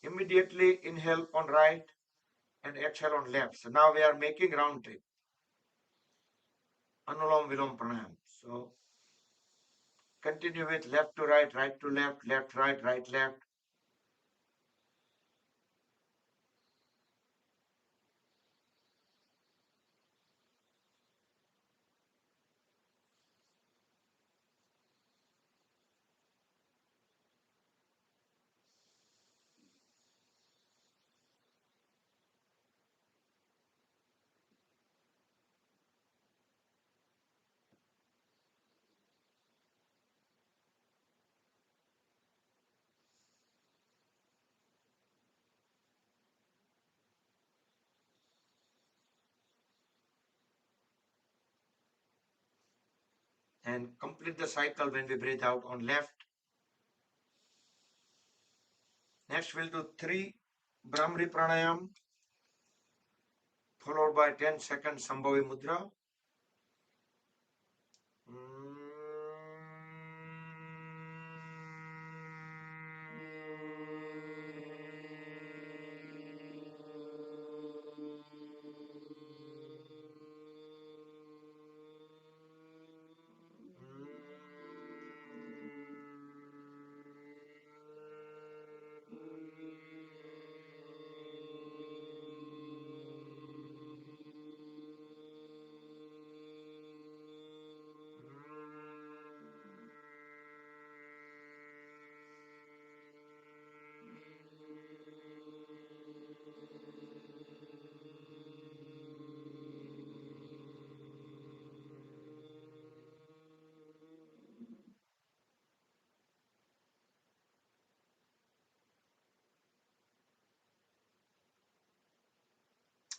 immediately inhale on right and exhale on left. So now we are making round trip. Anulom Vilom Pranayam. So continue with left to right, right to left, left, right, right, left. And complete the cycle when we breathe out on left. Next, we'll do 3 Brahmari Pranayam, followed by 10 seconds Sambhavi Mudra.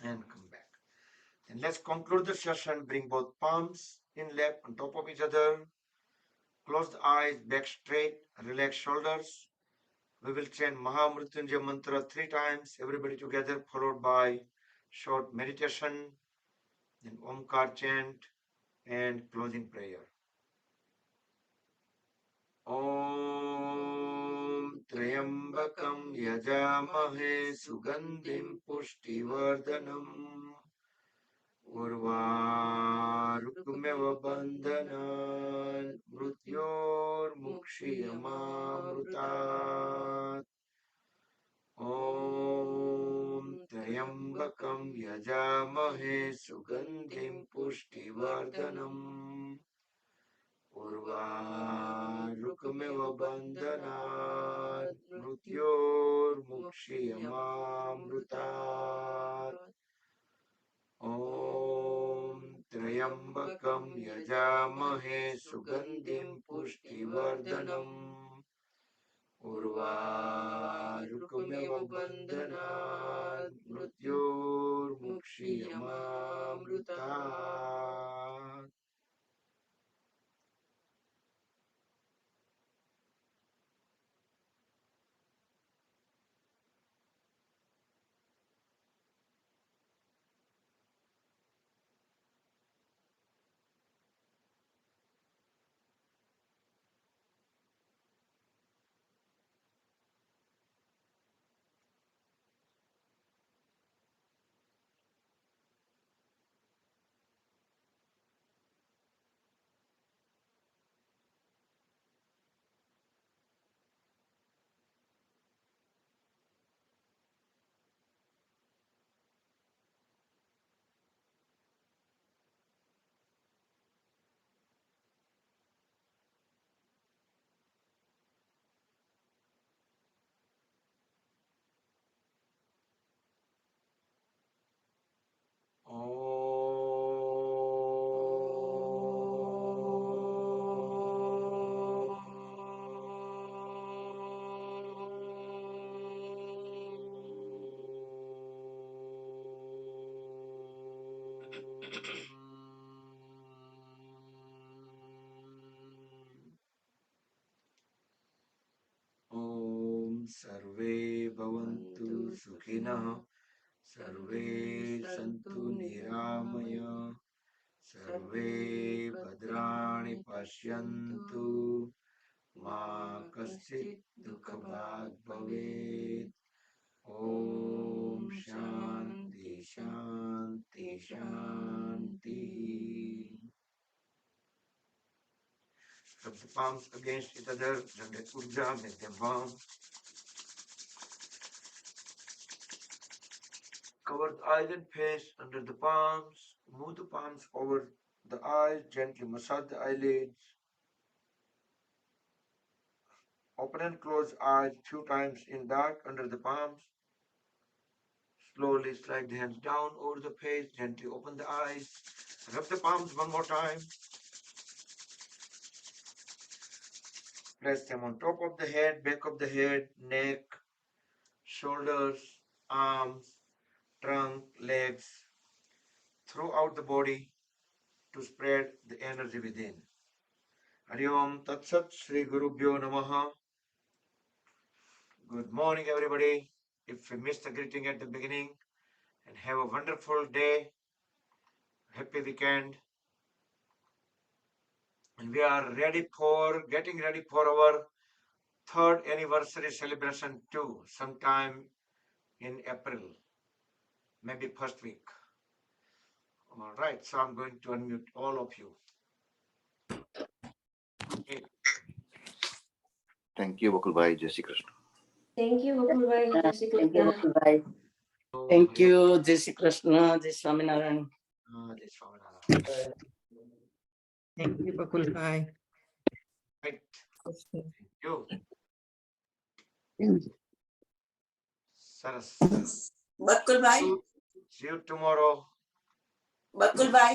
And come back. And let's conclude the session. Bring both palms in lap on top of each other. Close the eyes, back straight, relax shoulders. We will chant Mahamrityunjaya mantra 3 times, everybody together, followed by short meditation, then Omkar chant, and closing prayer. Om Triambakam Yajamahe Sugandhim Pushtivardhanam Urvarukmev Bandhanan Mrutyor Mukshiyamamrutat Om Triambakam Yajamahe Sugandhim Pushtivardhanam Urvarukmev Bandhanan Mrutyor Mukshiyamamrutat Om Triambakam Yajamahe Sugandhim Pushtivardhanam Urvarukmev Bandhanan Mrutyor Mukshiyamamrutat. Om Sarve Bhavantu Sukhinah Sarve Santu Niramaya Sarve Bhadrani Pashyantu Ma Kaschit Dukhabhag Bhavet Om Shanti Shanti Shanti. Rub the palms against each other, generate urja, make them warm. Cover the eyes and face under the palms. Move the palms over the eyes, gently massage the eyelids. Open and close eyes few times in dark under the palms. Slowly slide the hands down over the face, gently open the eyes. Rub the palms one more time. Place them on top of the head, back of the head, neck, shoulders, arms, trunk, legs, throughout the body to spread the energy within. Hari Om Tat Sat Shri Gurubhyo Namaha. Good morning, everybody. If you missed the greeting at the beginning, and have a wonderful day, happy weekend. And we are getting ready for our third anniversary celebration too, sometime in April, maybe first week. All right, so I'm going to unmute all of you. Okay. Thank you, Bakul Bhai. Jai Shri Krishna. Thank you, Bakul Bhai. Jai Shri Thank you, Krishna. Bakul Bhai. So, Thank you, Jai Shri Krishna, Jai Swaminarayan. Jai Swaminarayan. Thank you, Bakul Bhai. Right. Thank you. Saras. Bakul Bhai, See you tomorrow. Bakul Bhai.